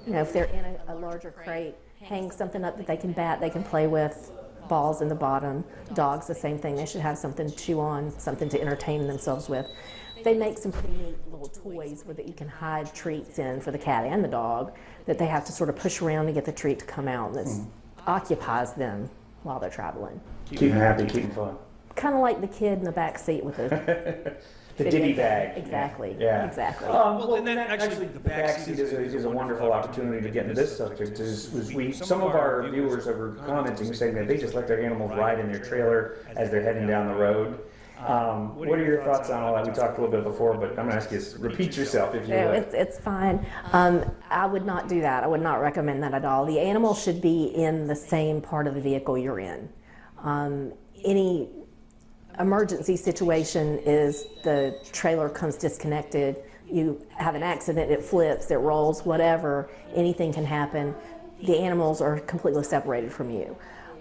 If they're in a larger crate, hang something up that they can bat, they can play with. Balls in the bottom. Dogs, the same thing. They should have something to chew on, something to entertain themselves with. They make some pretty neat little toys that you can hide treats in for the cat and the dog that they have to sort of push around to get the treat to come out. And that occupies them while they're traveling. Keep them happy, keep them fun. Kind of like the kid in the back seat with the the ditty bag. Exactly. Yeah. Exactly. Well, and then actually the backseat is a wonderful opportunity to get into this subject. Some of our viewers are commenting saying that they just let their animals ride in their trailer as they're heading down the road. What are your thoughts on all that? We talked a little bit before, but I'm going to ask you to repeat yourself if you would. It's fine. I would not do that. I would not recommend that at all. The animal should be in the same part of the vehicle you're in. Any emergency situation is the trailer comes disconnected, you have an accident, it flips, it rolls, whatever, anything can happen. The animals are completely separated from you.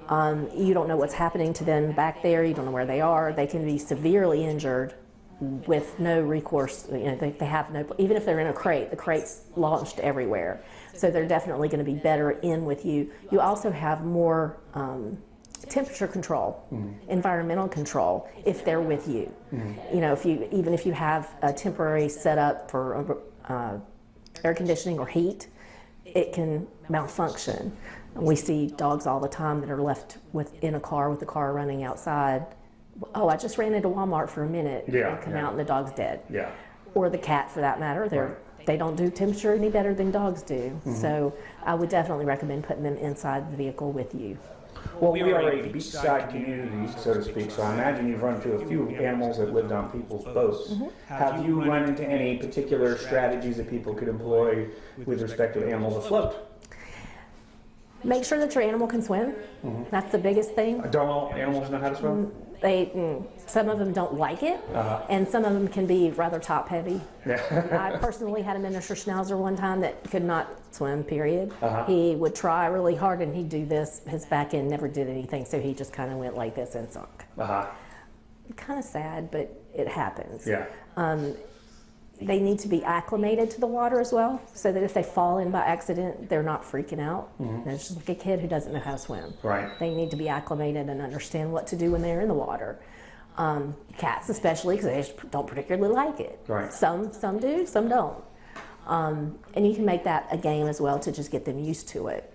You don't know what's happening to them back there, you don't know where they are. They can be severely injured with no recourse. They have no, even if they're in a crate, the crate's launched everywhere. So they're definitely going to be better in with you. You also have more temperature control, environmental control, if they're with you. Even if you have a temporary setup for air conditioning or heat, it can malfunction. We see dogs all the time that are left in a car with the car running outside. Oh, I just ran into Walmart for a minute. And come out and the dog's dead. Or the cat, for that matter. They don't do temperature any better than dogs do. So I would definitely recommend putting them inside the vehicle with you. Well, we are a beachside community, so to speak, so I imagine you've run into a few animals that lived on people's boats. Have you run into any particular strategies that people could employ with respect to animals afloat? Make sure that your animal can swim. That's the biggest thing. Don't all animals know how to swim? Some of them don't like it, and some of them can be rather top heavy. I personally had a miniature schnauzer one time that could not swim, period. He would try really hard and he'd do this, his back end never did anything, so he just kind of went like this and sunk. Kind of sad, but it happens. They need to be acclimated to the water as well, so that if they fall in by accident, they're not freaking out. It's just like a kid who doesn't know how to swim. They need to be acclimated and understand what to do when they're in the water. Cats especially, because they just don't particularly like it. Some do, some don't. And you can make that a game as well to just get them used to it.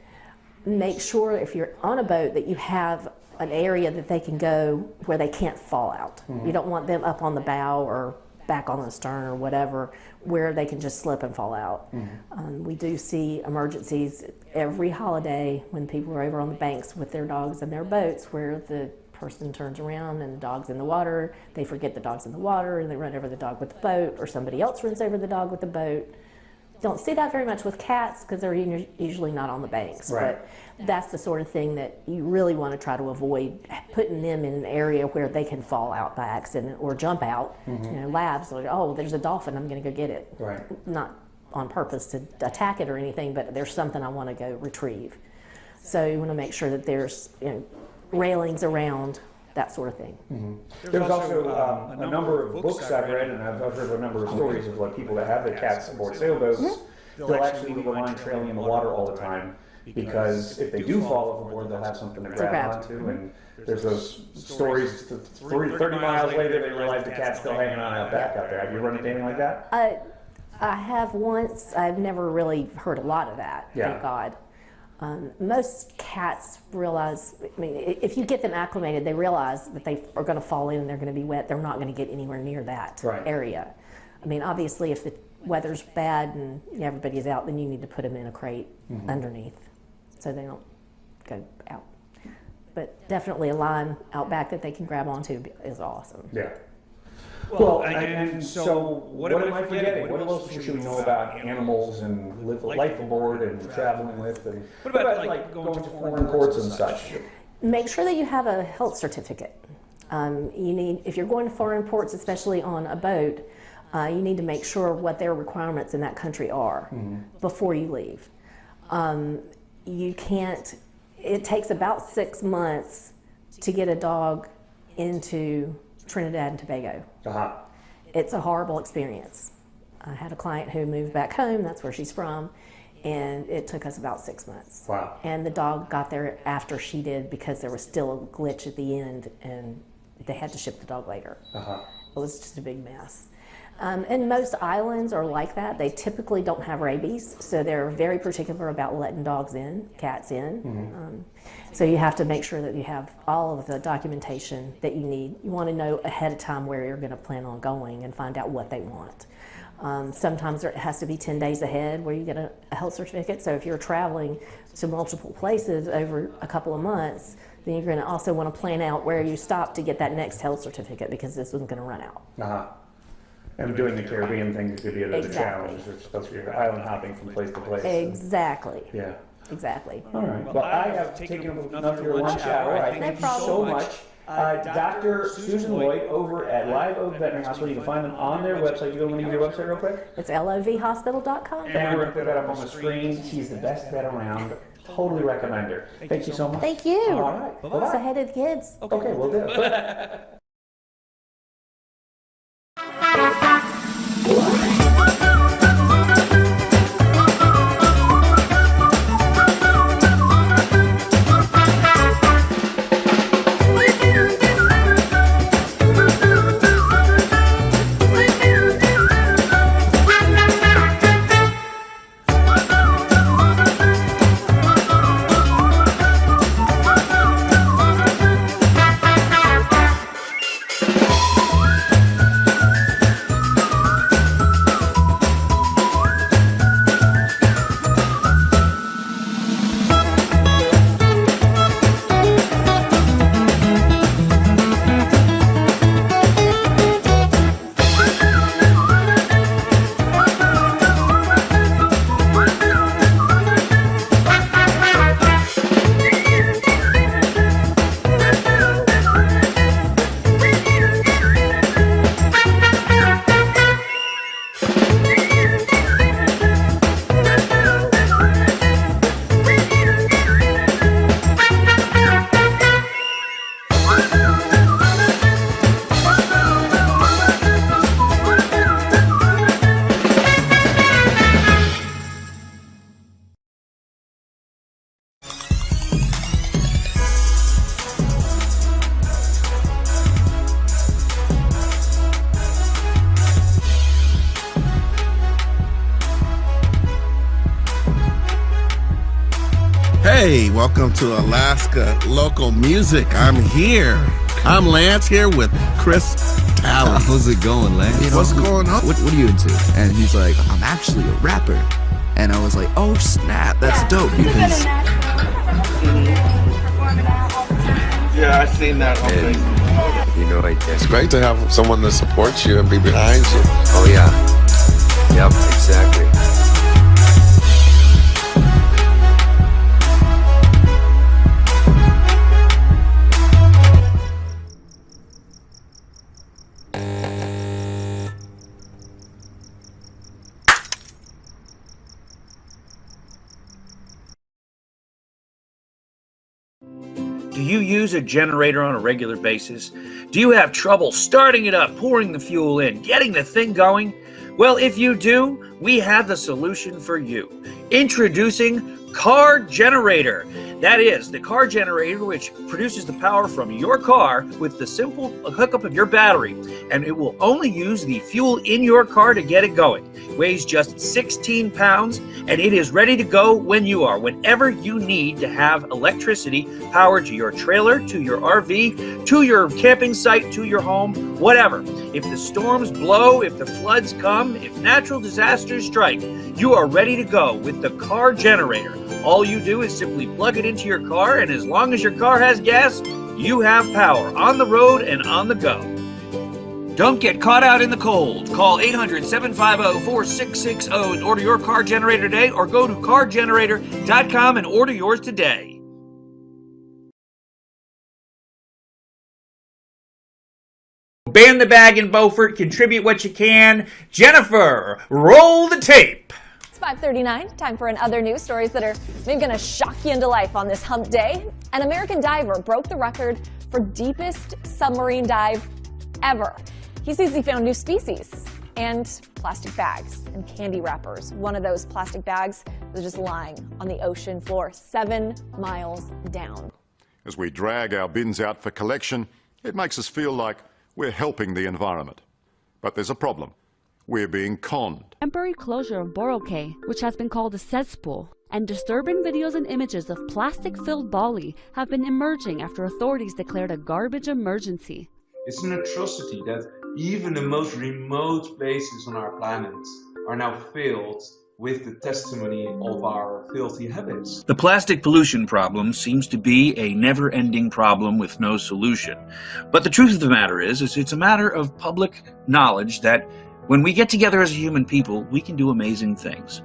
Make sure if you're on a boat that you have an area that they can go where they can't fall out. You don't want them up on the bow or back on the stern or whatever, where they can just slip and fall out. We do see emergencies every holiday when people are over on the banks with their dogs and their boats, where the person turns around and the dog's in the water, they forget the dog's in the water and they run over the dog with the boat, or somebody else runs over the dog with the boat. Don't see that very much with cats because they're usually not on the banks. Right. But that's the sort of thing that you really want to try to avoid, putting them in an area where they can fall out by accident or jump out. Labs, like, oh, there's a dolphin, I'm going to go get it. Right. Not on purpose to attack it or anything, but there's something I want to go retrieve. So you want to make sure that there's railings around, that sort of thing. There's also a number of books I've read, and I've heard a number of stories of people that have their cats aboard sailboats. They'll actually leave a line trailing in the water all the time, because if they do fall overboard, they'll have something to grab onto. And there's those stories, 30 miles later, they realize the cat's still hanging on out back out there. Have you run into anything like that? I have once. I've never really heard a lot of that, thank God. Most cats realize, I mean, if you get them acclimated, they realize that they are going to fall in and they're going to be wet. They're not going to get anywhere near that area. I mean, obviously, if the weather's bad and everybody's out, then you need to put them in a crate underneath so they don't go out. But definitely a line out back that they can grab onto is awesome. Yeah. Well, and so what am I forgetting? What else should we know about animals and life aboard and traveling with? And what about like going to foreign ports and such? Make sure that you have a health certificate. You need, if you're going to foreign ports, especially on a boat, you need to make sure what their requirements in that country are before you leave. You can't, it takes about 6 months to get a dog into Trinidad and Tobago. It's a horrible experience. I had a client who moved back home, that's where she's from, and it took us about 6 months. Wow. And the dog got there after she did because there was still a glitch at the end and they had to ship the dog later. It was just a big mess. And most islands are like that. They typically don't have rabies, so they're very particular about letting dogs in, cats in. So you have to make sure that you have all of the documentation that you need. You want to know ahead of time where you're going to plan on going and find out what they want. Sometimes it has to be 10 days ahead where you get a health certificate. So if you're traveling to multiple places over a couple of months, then you're going to also want to plan out where you stop to get that next health certificate because this one's going to run out. And doing the Caribbean thing could be another challenge. It's supposed to be island hopping from place to place. Exactly. Yeah. Exactly. All right. Well, I have taken up enough of your lunch hour. I thank you so much. Dr. Susan Lloyd over at Live Oak Veterinary Hospital. You can find them on their website. You want to give your website real quick? It's lovhospital.com. And we're going to put that up on the screen. She's the best vet around. Totally recommend her. Thank you so much. Thank you. All right. Bye-bye. Say hey to the kids. Okay, we'll do it. Hey, welcome to Alaska Local Music. I'm here. I'm Lance here with Chris Talley. How's it going, Lance? What's going on? What are you into? And he's like, I'm actually a rapper. And I was like, oh snap, that's dope because yeah, I've seen that whole thing. You know, It's great to have someone that supports you and be behind you. Oh yeah. Yep, exactly. Do you use a generator on a regular basis? Do you have trouble starting it up, pouring the fuel in, getting the thing going? Well, if you do, we have the solution for you. Introducing Car Generator. That is, the car generator which produces the power from your car with the simple hookup of your battery, and it will only use the fuel in your car to get it going. It weighs just 16 pounds, and it is ready to go when you are, whenever you need to have electricity powered to your trailer, to your RV, to your camping site, to your home, whatever. If the storms blow, if the floods come, if natural disasters strike, you are ready to go with the Car Generator. All you do is simply plug it into your car, and as long as your car has gas, you have power on the road and on the go. Don't get caught out in the cold. Call 800-750-4660 and order your car generator today, or go to cargenerator.com and order yours today. Ban the bag in Beaufort. Contribute what you can. Jennifer, roll the tape. It's 5:39. Time for other news stories that are maybe going to shock you into life on this hump day. An American diver broke the record for deepest submarine dive ever. He says he found new species and plastic bags and candy wrappers. One of those plastic bags was just lying on the ocean floor 7 miles down. As we drag our bins out for collection, it makes us feel like we're helping the environment. But there's a problem. We're being conned. Temporary closure of Borough Cay, which has been called a cesspool, and disturbing videos and images of plastic-filled Bali have been emerging after authorities declared a garbage emergency. It's an atrocity that even the most remote places on our planet are now filled with the testimony of our filthy habits. The plastic pollution problem seems to be a never-ending problem with no solution. But the truth of the matter is it's a matter of public knowledge that when we get together as a human people, we can do amazing things.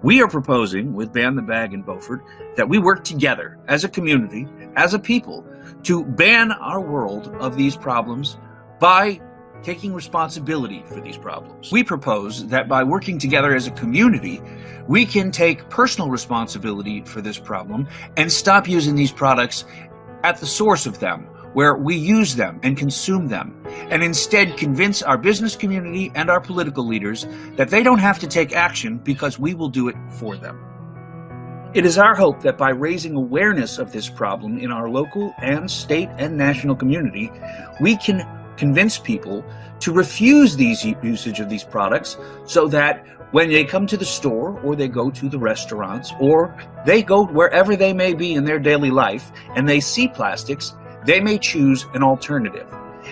We are proposing, with Ban the Bag in Beaufort, that we work together as a community, as a people, to ban our world of these problems by taking responsibility for these problems. We propose that by working together as a community, we can take personal responsibility for this problem and stop using these products at the source of them, where we use them and consume them, and instead convince our business community and our political leaders that they don't have to take action because we will do it for them. It is our hope that by raising awareness of this problem in our local and state and national community, we can convince people to refuse these usage of these products so that when they come to the store or they go to the restaurants or they go wherever they may be in their daily life and they see plastics, they may choose an alternative.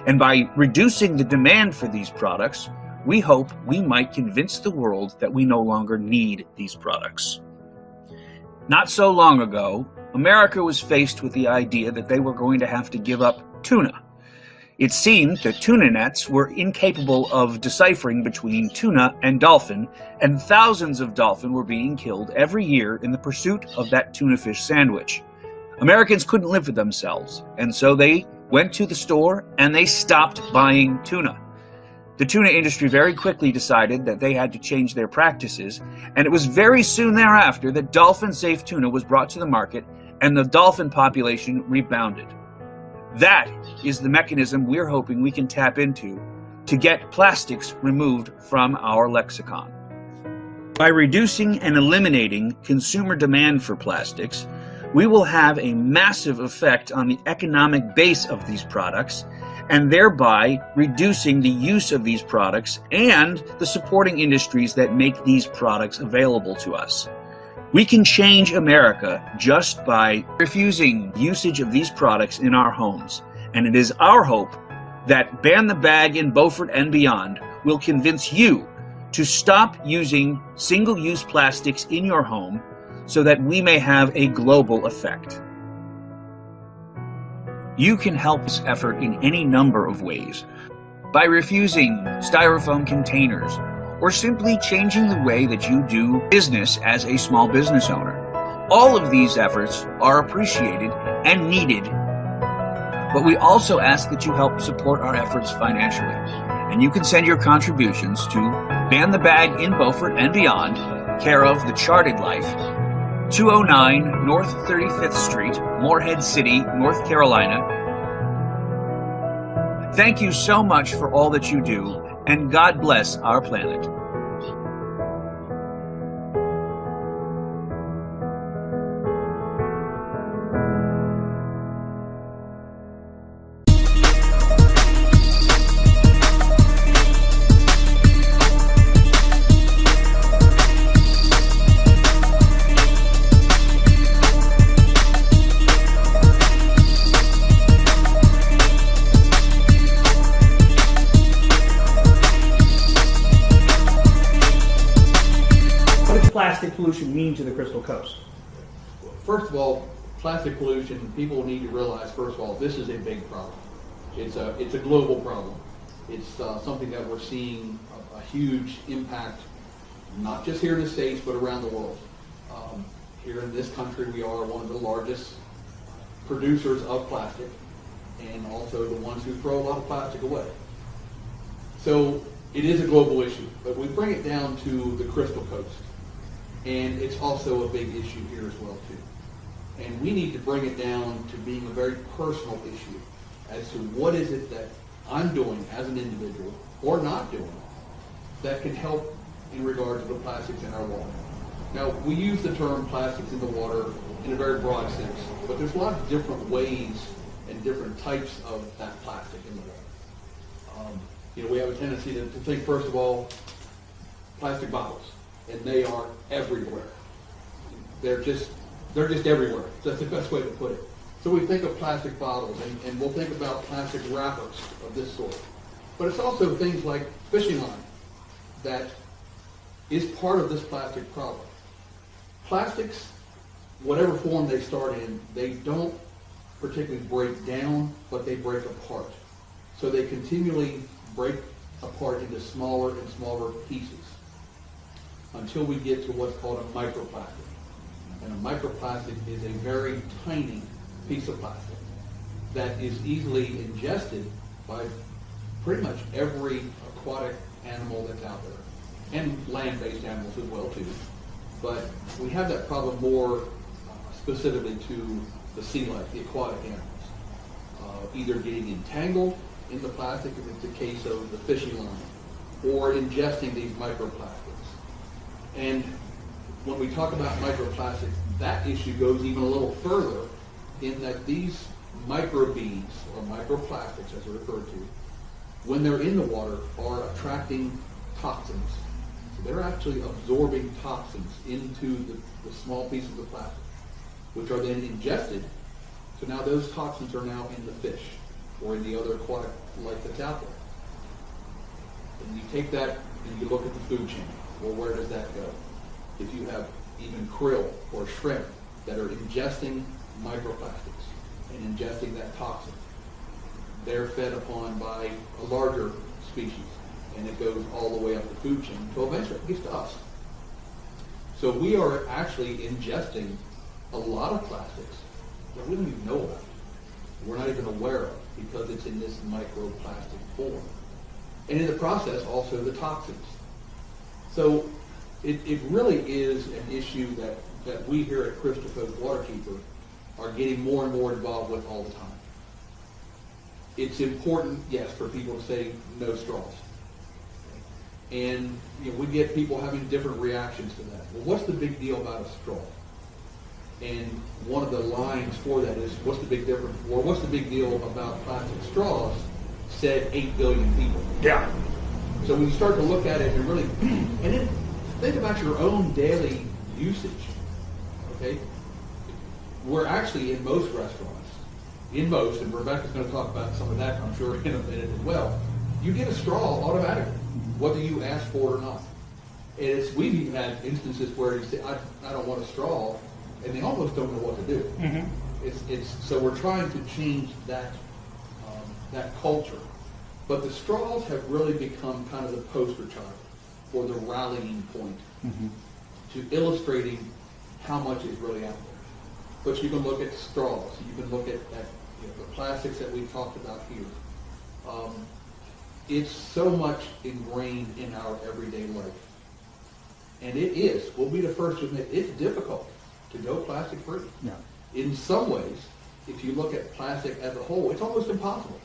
And by reducing the demand for these products, we hope we might convince the world that we no longer need these products. Not so long ago, America was faced with the idea that they were going to have to give up tuna. It seemed that tuna nets were incapable of deciphering between tuna and dolphin, and thousands of dolphin were being killed every year in the pursuit of that tuna fish sandwich. Americans couldn't live for themselves, and so they went to the store and they stopped buying tuna. The tuna industry very quickly decided that they had to change their practices, and it was very soon thereafter that dolphin-safe tuna was brought to the market and the dolphin population rebounded. That is the mechanism we're hoping we can tap into to get plastics removed from our lexicon. By reducing and eliminating consumer demand for plastics, we will have a massive effect on the economic base of these products and thereby reducing the use of these products and the supporting industries that make these products available to us. We can change America just by refusing usage of these products in our homes, and it is our hope that Ban the Bag in Beaufort and beyond will convince you to stop using single-use plastics in your home so that we may have a global effect. You can help this effort in any number of ways, by refusing styrofoam containers, or simply changing the way that you do business as a small business owner. All of these efforts are appreciated and needed, but we also ask that you help support our efforts financially. And you can send your contributions to Ban the Bag in Beaufort and beyond, care of The Charted Life, 209 North 35th Street, Morehead City, North Carolina. Thank you so much for all that you do, and God bless our planet. Plastic pollution mean to the Crystal Coast? First of all, plastic pollution, people need to realize, first of all, this is a big problem. It's a global problem. It's something that we're seeing a huge impact, not just here in the States, but around the world. Here in this country, we are one of the largest producers of plastic, and also the ones who throw a lot of plastic away. So it is a global issue, but we bring it down to the Crystal Coast. And it's also a big issue here as well, too. And we need to bring it down to being a very personal issue as to what is it that I'm doing as an individual, or not doing, that can help in regard to the plastics in our water. Now, we use the term plastics in the water in a very broad sense, but there's a lot of different ways and different types of that plastic in the water. We have a tendency to think, first of all, plastic bottles. And they are everywhere. They're just everywhere. That's the best way to put it. So we think of plastic bottles, and we'll think about plastic wrappers of this sort. But it's also things like fishing line that is part of this plastic problem. Plastics, whatever form they start in, they don't particularly break down, but they break apart. So they continually break apart into smaller and smaller pieces, until we get to what's called a microplastic. And a microplastic is a very tiny piece of plastic that is easily ingested by pretty much every aquatic animal that's out there, and land-based animals as well too. But we have that problem more specifically to the sea life, the aquatic animals, either getting entangled in the plastic, if it's the case of the fishing line, or ingesting these microplastics. And when we talk about microplastics, that issue goes even a little further in that these microbeads, or microplastics as they're referred to, when they're in the water, are attracting toxins. So they're actually absorbing toxins into the small pieces of plastic, which are then ingested. So now those toxins are now in the fish or in the other aquatic life that's out there. And you take that and you look at the food chain. Well, where does that go? If you have even krill or shrimp that are ingesting microplastics and ingesting that toxin, they're fed upon by a larger species, and it goes all the way up the food chain until eventually it gets to us. So we are actually ingesting a lot of plastics that we don't even know about. We're not even aware of, because it's in this microplastic form. And in the process, also the toxins. So it really is an issue that we here at Crystal Coast Waterkeeper are getting more and more involved with all the time. It's important, yes, for people to say no straws. And we get people having different reactions to that. Well, what's the big deal about a straw? And one of the lines for that is, what's the big difference, or what's the big deal about plastic straws, said 8 billion people. Yeah. So when you start to look at it and really, and then think about your own daily usage, okay? We're actually in most restaurants, and Rebecca's going to talk about some of that, I'm sure, in a minute as well, you get a straw automatically, whether you ask for it or not. And we've even had instances where you say, I don't want a straw, and they almost don't know what to do. Mm-hmm. So we're trying to change that culture. But the straws have really become kind of the poster child, or the rallying point, to illustrating how much is really out there. But you can look at straws, you can look at the plastics that we've talked about here. It's so much ingrained in our everyday life. And it is, we'll be the first to admit, it's difficult to go plastic free. Yeah. In some ways, if you look at plastic as a whole, it's almost impossible.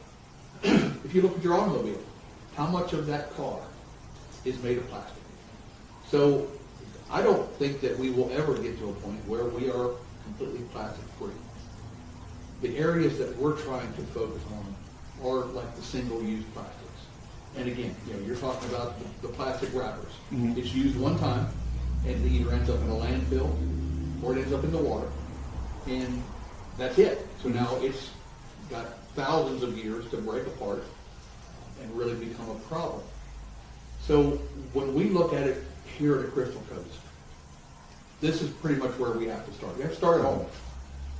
If you look at your automobile, how much of that car is made of plastic? So I don't think that we will ever get to a point where we are completely plastic free. The areas that we're trying to focus on are like the single-use plastics. And again, you're talking about the plastic wrappers. Mhm. It's used one time, and it either ends up in a landfill or it ends up in the water, and that's it. So now it's got thousands of years to break apart and really become a problem. So when we look at it here at Crystal Coast, this is pretty much where we have to start. We have to start at home.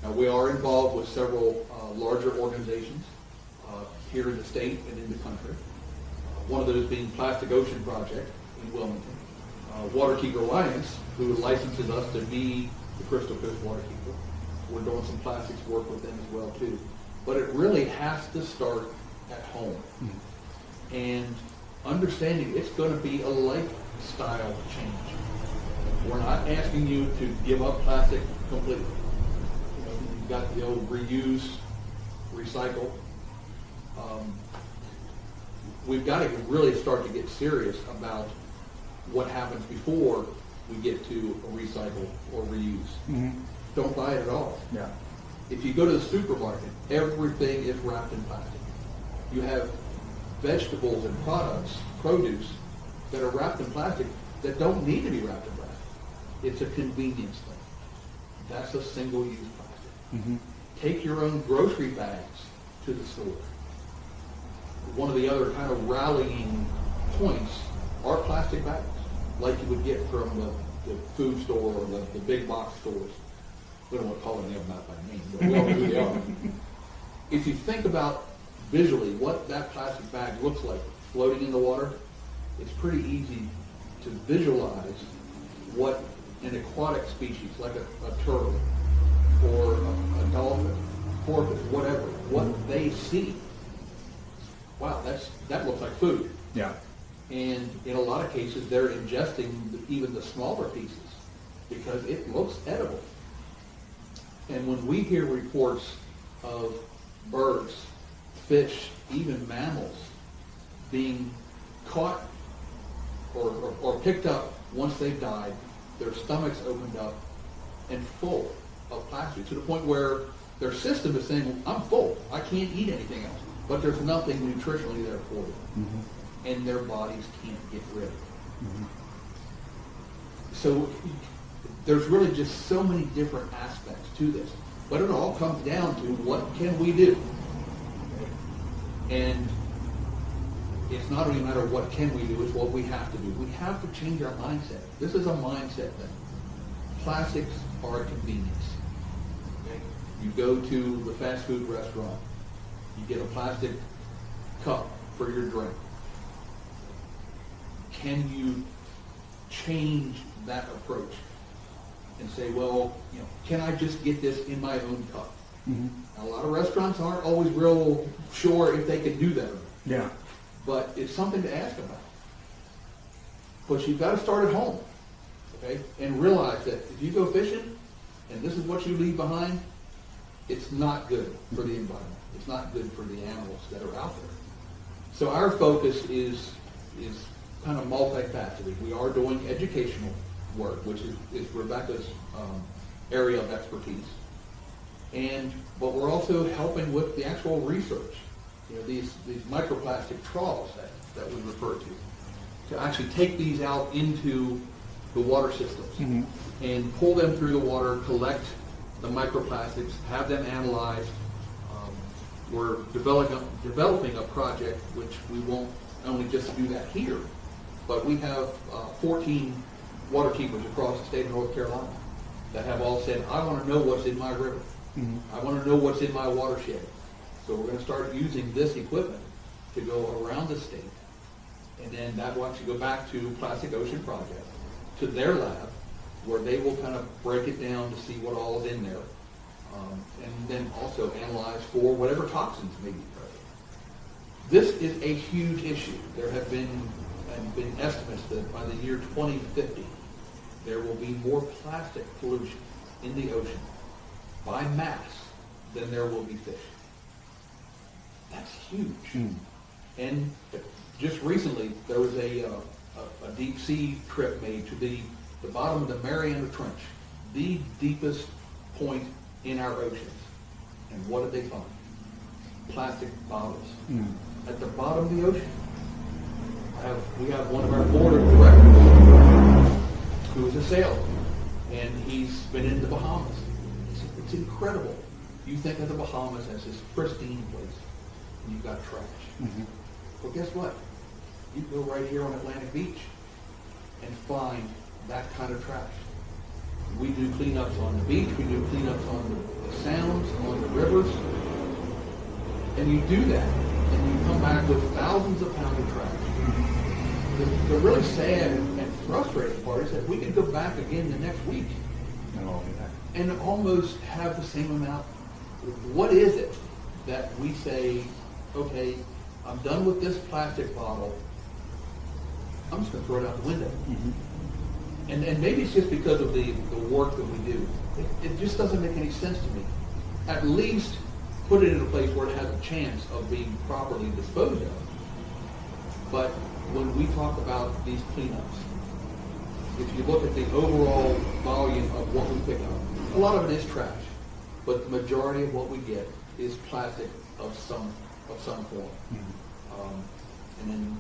Now, we are involved with several larger organizations here in the state and in the country. One of those being Plastic Ocean Project in Wilmington. Waterkeeper Alliance, who licenses us to be the Crystal Coast Waterkeeper. We're doing some plastics work with them as well, too. But it really has to start at home. Mm-hmm. And understanding it's going to be a lifestyle change. We're not asking you to give up plastic completely. You've got the old reuse, recycle. We've got to really start to get serious about what happens before we get to a recycle or reuse. Mm-hmm. Don't buy it at all. Yeah. If you go to the supermarket, everything is wrapped in plastic. You have vegetables and products, produce, that are wrapped in plastic that don't need to be wrapped in plastic. It's a convenience thing. That's a single-use plastic. Mm-hmm. Take your own grocery bags to the store. One of the other kind of rallying points are plastic bags, like you would get from the food store or the big box stores. We don't want to call them out by name, but we all know who they are. If you think about visually what that plastic bag looks like floating in the water, it's pretty easy to visualize what an aquatic species, like a turtle or a dolphin, porpoise, whatever, what they see. Wow, that looks like food. Yeah. And in a lot of cases, they're ingesting even the smaller pieces because it looks edible. And when we hear reports of birds, fish, even mammals being caught or picked up once they've died, their stomachs opened up and full of plastic to the point where their system is saying, I'm full, I can't eat anything else. But there's nothing nutritionally there for them. Mm-hmm. And their bodies can't get rid of it. Mm-hmm. So there's really just so many different aspects to this. But it all comes down to what can we do? And it's not only a matter of what can we do, it's what we have to do. We have to change our mindset. This is a mindset thing. Plastics are a convenience. Okay? You go to the fast food restaurant, you get a plastic cup for your drink. Can you change that approach and say, well, can I just get this in my own cup? Mm-hmm. Now, a lot of restaurants aren't always real sure if they can do that or not. Yeah. But it's something to ask about. But you've got to start at home, okay? And realize that if you go fishing and this is what you leave behind, it's not good for the environment. It's not good for the animals that are out there. So our focus is kind of multifaceted. We are doing educational work, which is Rebecca's area of expertise. But we're also helping with the actual research. These microplastic troughs that we refer to actually take these out into the water systems mm-hmm. and pull them through the water, collect the microplastics, have them analyzed. We're developing a project which we won't only just do that here, but we have 14 waterkeepers across the state of North Carolina that have all said, I want to know what's in my river. Mm-hmm. I want to know what's in my watershed. So we're going to start using this equipment to go around the state. And then that will actually go back to Plastic Ocean Project, to their lab, where they will kind of break it down to see what all is in there. And then also analyze for whatever toxins may be present. This is a huge issue. There have been estimates that by the year 2050, there will be more plastic pollution in the ocean by mass than there will be fish. That's huge. And just recently, there was a deep sea trip made to the bottom of the Mariana Trench, the deepest point in our oceans. And what did they find? Plastic bottles at the bottom of the ocean. We have one of our board of directors who is a sailor, and he's been in the Bahamas. It's incredible. You think of the Bahamas as this pristine place, and you've got trash. Well, guess what? You go right here on Atlantic Beach and find that kind of trash. We do cleanups on the beach, we do cleanups on the sounds, on the rivers, and you do that, and you come back with thousands of pounds of trash. The really sad and frustrating part is that we can go back again the next week and almost have the same amount. What is it that we say, okay, I'm done with this plastic bottle, I'm just going to throw it out the window. And maybe it's just because of the work that we do. It just doesn't make any sense to me. At least put it in a place where it has a chance of being properly disposed of. But when we talk about these cleanups, if you look at the overall volume of what we pick up, a lot of it is trash, but the majority of what we get is plastic of some form. And then,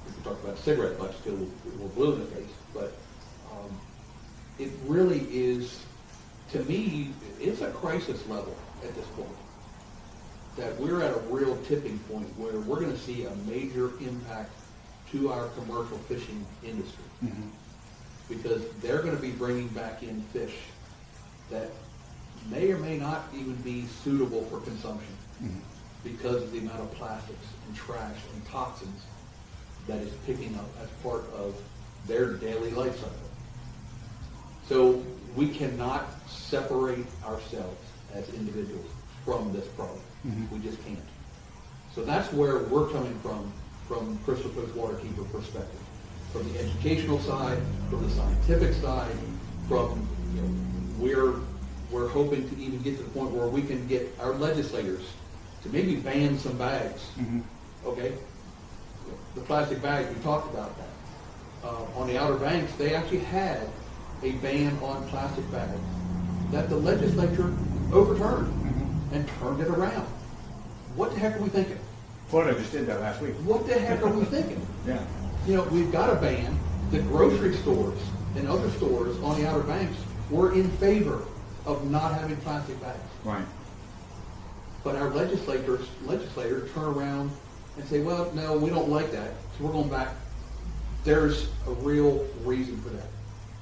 if we talk about cigarette butts, we'll blue in the face. But it really is, to me, it's a crisis level at this point. That we're at a real tipping point where we're going to see a major impact to our commercial fishing industry. Because they're going to be bringing back in fish that may or may not even be suitable for consumption because of the amount of plastics and trash and toxins that is picking up as part of their daily life cycle. So we cannot separate ourselves as individuals from this problem. We just can't. So that's where we're coming from Crystal Coast Waterkeeper perspective. From the educational side, from the scientific side, from, we're hoping to even get to the point where we can get our legislators to maybe ban some bags. Okay? The plastic bags, we talked about that. On the Outer Banks, they actually had a ban on plastic bags that the legislature overturned and turned it around. What the heck are we thinking? Florida just did that last week. What the heck are we thinking? Yeah. We've got a ban. The grocery stores and other stores on the Outer Banks were in favor of not having plastic bags. Right. But our legislators turn around and say, well, no, we don't like that, so we're going back. There's a real reason for that.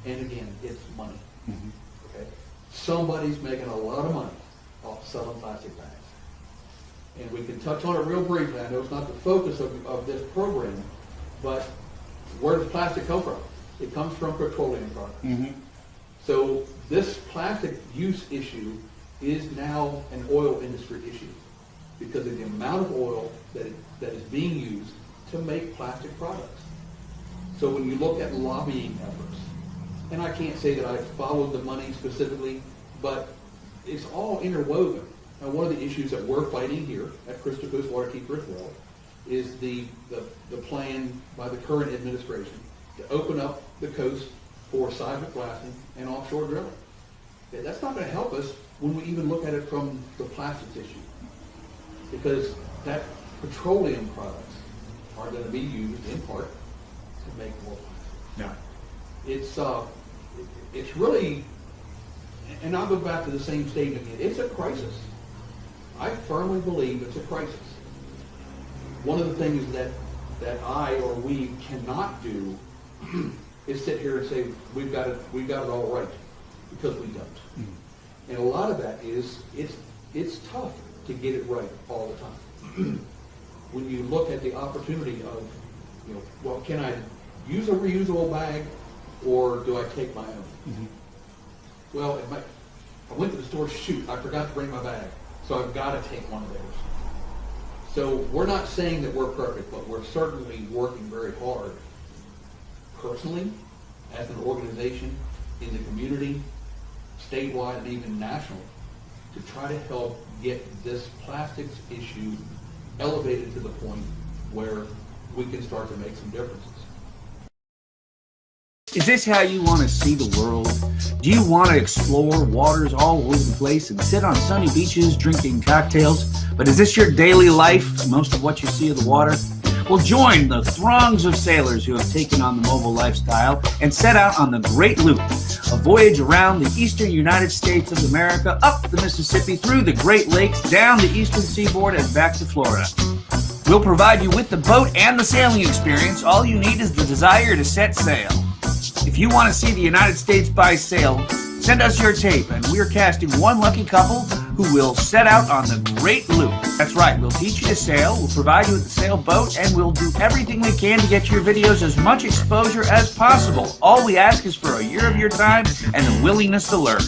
And again, it's money. Okay? Somebody's making a lot of money off selling plastic bags. And we can touch on it real briefly. I know it's not the focus of this program, but where does plastic come from? It comes from petroleum products. So this plastic use issue is now an oil industry issue because of the amount of oil that is being used to make plastic products. So when you look at lobbying efforts, and I can't say that I followed the money specifically, but it's all interwoven. Now, one of the issues that we're fighting here at Crystal Coast Waterkeeper as well is the plan by the current administration to open up the coast for seismic blasting and offshore drilling. Okay, that's not going to help us when we even look at it from the plastics issue, because that petroleum products are going to be used in part to make more plastic. Yeah. It's really, and I'll go back to the same statement again, it's a crisis. I firmly believe it's a crisis. One of the things that I or we cannot do is sit here and say we've got it all right, because we don't. And a lot of that is it's tough to get it right all the time. When you look at the opportunity of, well, can I use a reusable bag or do I take my own? Well, I went to the store, shoot, I forgot to bring my bag, so I've got to take one of those. So we're not saying that we're perfect, but we're certainly working very hard, personally, as an organization, in the community, statewide and even national, to try to help get this plastics issue elevated to the point where we can start to make some differences. Is this how you want to see the world? Do you want to explore waters all over the place and sit on sunny beaches drinking cocktails? But is this your daily life, most of what you see of the water? Well, join the throngs of sailors who have taken on the mobile lifestyle and set out on the Great Loop, a voyage around the eastern United States of America, up the Mississippi, through the Great Lakes, down the eastern seaboard, and back to Florida. We'll provide you with the boat and the sailing experience. All you need is the desire to set sail. If you want to see the United States by sail, send us your tape, and we're casting one lucky couple who will set out on the Great Loop. That's right, we'll teach you to sail, we'll provide you with a sailboat, and we'll do everything we can to get your videos as much exposure as possible. All we ask is for a year of your time and the willingness to learn.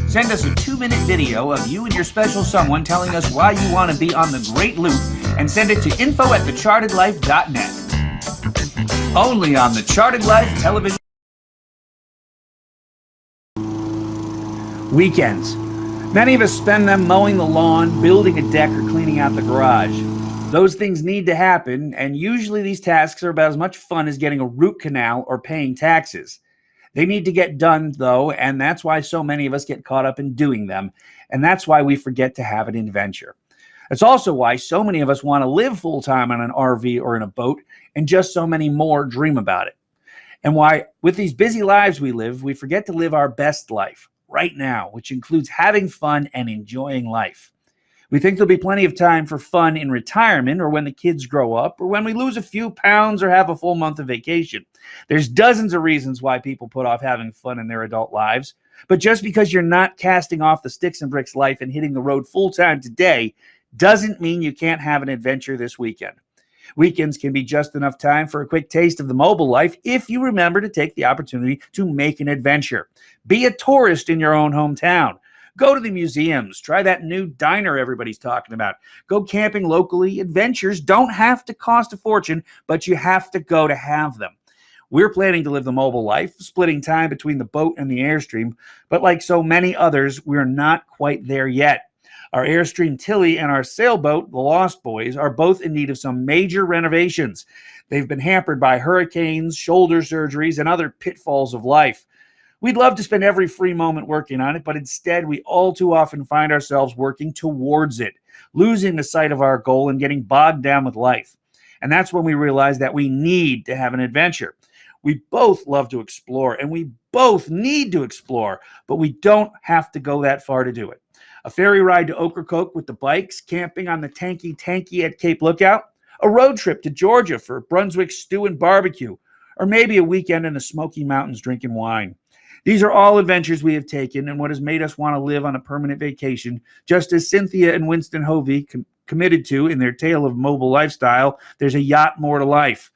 Send us a 2-minute video of you and your special someone telling us why you want to be on the Great Loop, and send it to info@thechartedlife.net. Only on the Charted Life television. Weekends. Many of us spend them mowing the lawn, building a deck, or cleaning out the garage. Those things need to happen, and usually these tasks are about as much fun as getting a root canal or paying taxes. They need to get done, though, and that's why so many of us get caught up in doing them, and that's why we forget to have an adventure. It's also why so many of us want to live full-time on an RV or in a boat, and just so many more dream about it. And why, with these busy lives we live, we forget to live our best life right now, which includes having fun and enjoying life. We think there'll be plenty of time for fun in retirement, or when the kids grow up, or when we lose a few pounds or have a full month of vacation. There's dozens of reasons why people put off having fun in their adult lives. But just because you're not casting off the sticks and bricks life and hitting the road full-time today doesn't mean you can't have an adventure this weekend. Weekends can be just enough time for a quick taste of the mobile life if you remember to take the opportunity to make an adventure. Be a tourist in your own hometown. Go to the museums. Try that new diner everybody's talking about. Go camping locally. Adventures don't have to cost a fortune, but you have to go to have them. We're planning to live the mobile life, splitting time between the boat and the Airstream, but like so many others, we're not quite there yet. Our Airstream Tilly and our sailboat, the Lost Boys, are both in need of some major renovations. They've been hampered by hurricanes, shoulder surgeries, and other pitfalls of life. We'd love to spend every free moment working on it, but instead we all too often find ourselves working towards it, losing the sight of our goal and getting bogged down with life. And that's when we realize that we need to have an adventure. We both love to explore, and we both need to explore, but we don't have to go that far to do it. A ferry ride to Ocracoke with the bikes, camping on the Tanky at Cape Lookout, a road trip to Georgia for Brunswick stew and barbecue, or maybe a weekend in the Smoky Mountains drinking wine. These are all adventures we have taken and what has made us want to live on a permanent vacation, just as Cynthia and Winston Hovey committed to in their tale of mobile lifestyle. There's a yacht more to life.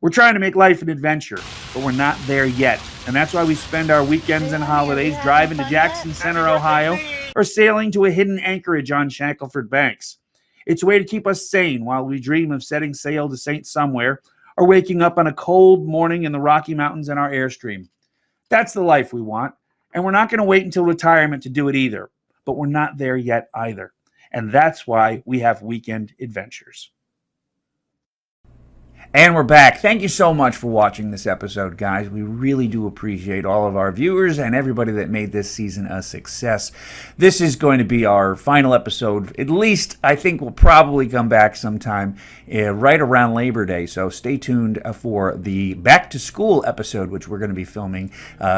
We're trying to make life an adventure, but we're not there yet. And that's why we spend our weekends and holidays driving to Jackson Center, Ohio, or sailing to a hidden anchorage on Shackleford Banks. It's a way to keep us sane while we dream of setting sail to Saint Somewhere, or waking up on a cold morning in the Rocky Mountains in our Airstream. That's the life we want, and we're not going to wait until retirement to do it either, but we're not there yet either. And that's why we have weekend adventures. And we're back. Thank you so much for watching this episode, guys. We really do appreciate all of our viewers and everybody that made this season a success. This is going to be our final episode. At least, I think we'll probably come back sometime right around Labor Day. So stay tuned for the Back to School episode, which we're going to be filming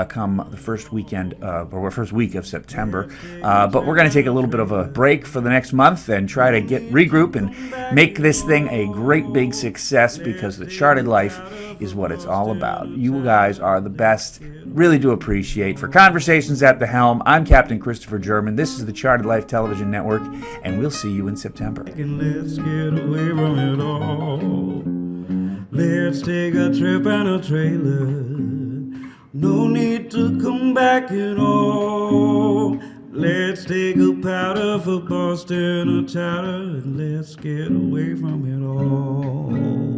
come the first weekend or first week of September. But we're going to take a little bit of a break for the next month and try to regroup and make this thing a great big success, because the Charted Life is what it's all about. You guys are the best. Really do appreciate. For Conversations at the Helm, I'm Captain Christopher German. This is the Charted Life Television Network, and we'll see you in September. Let's get away from it all. Let's take a trip and a trailer. No need to come back at all. Let's take a powder for Boston or chowder, and let's get away from it all.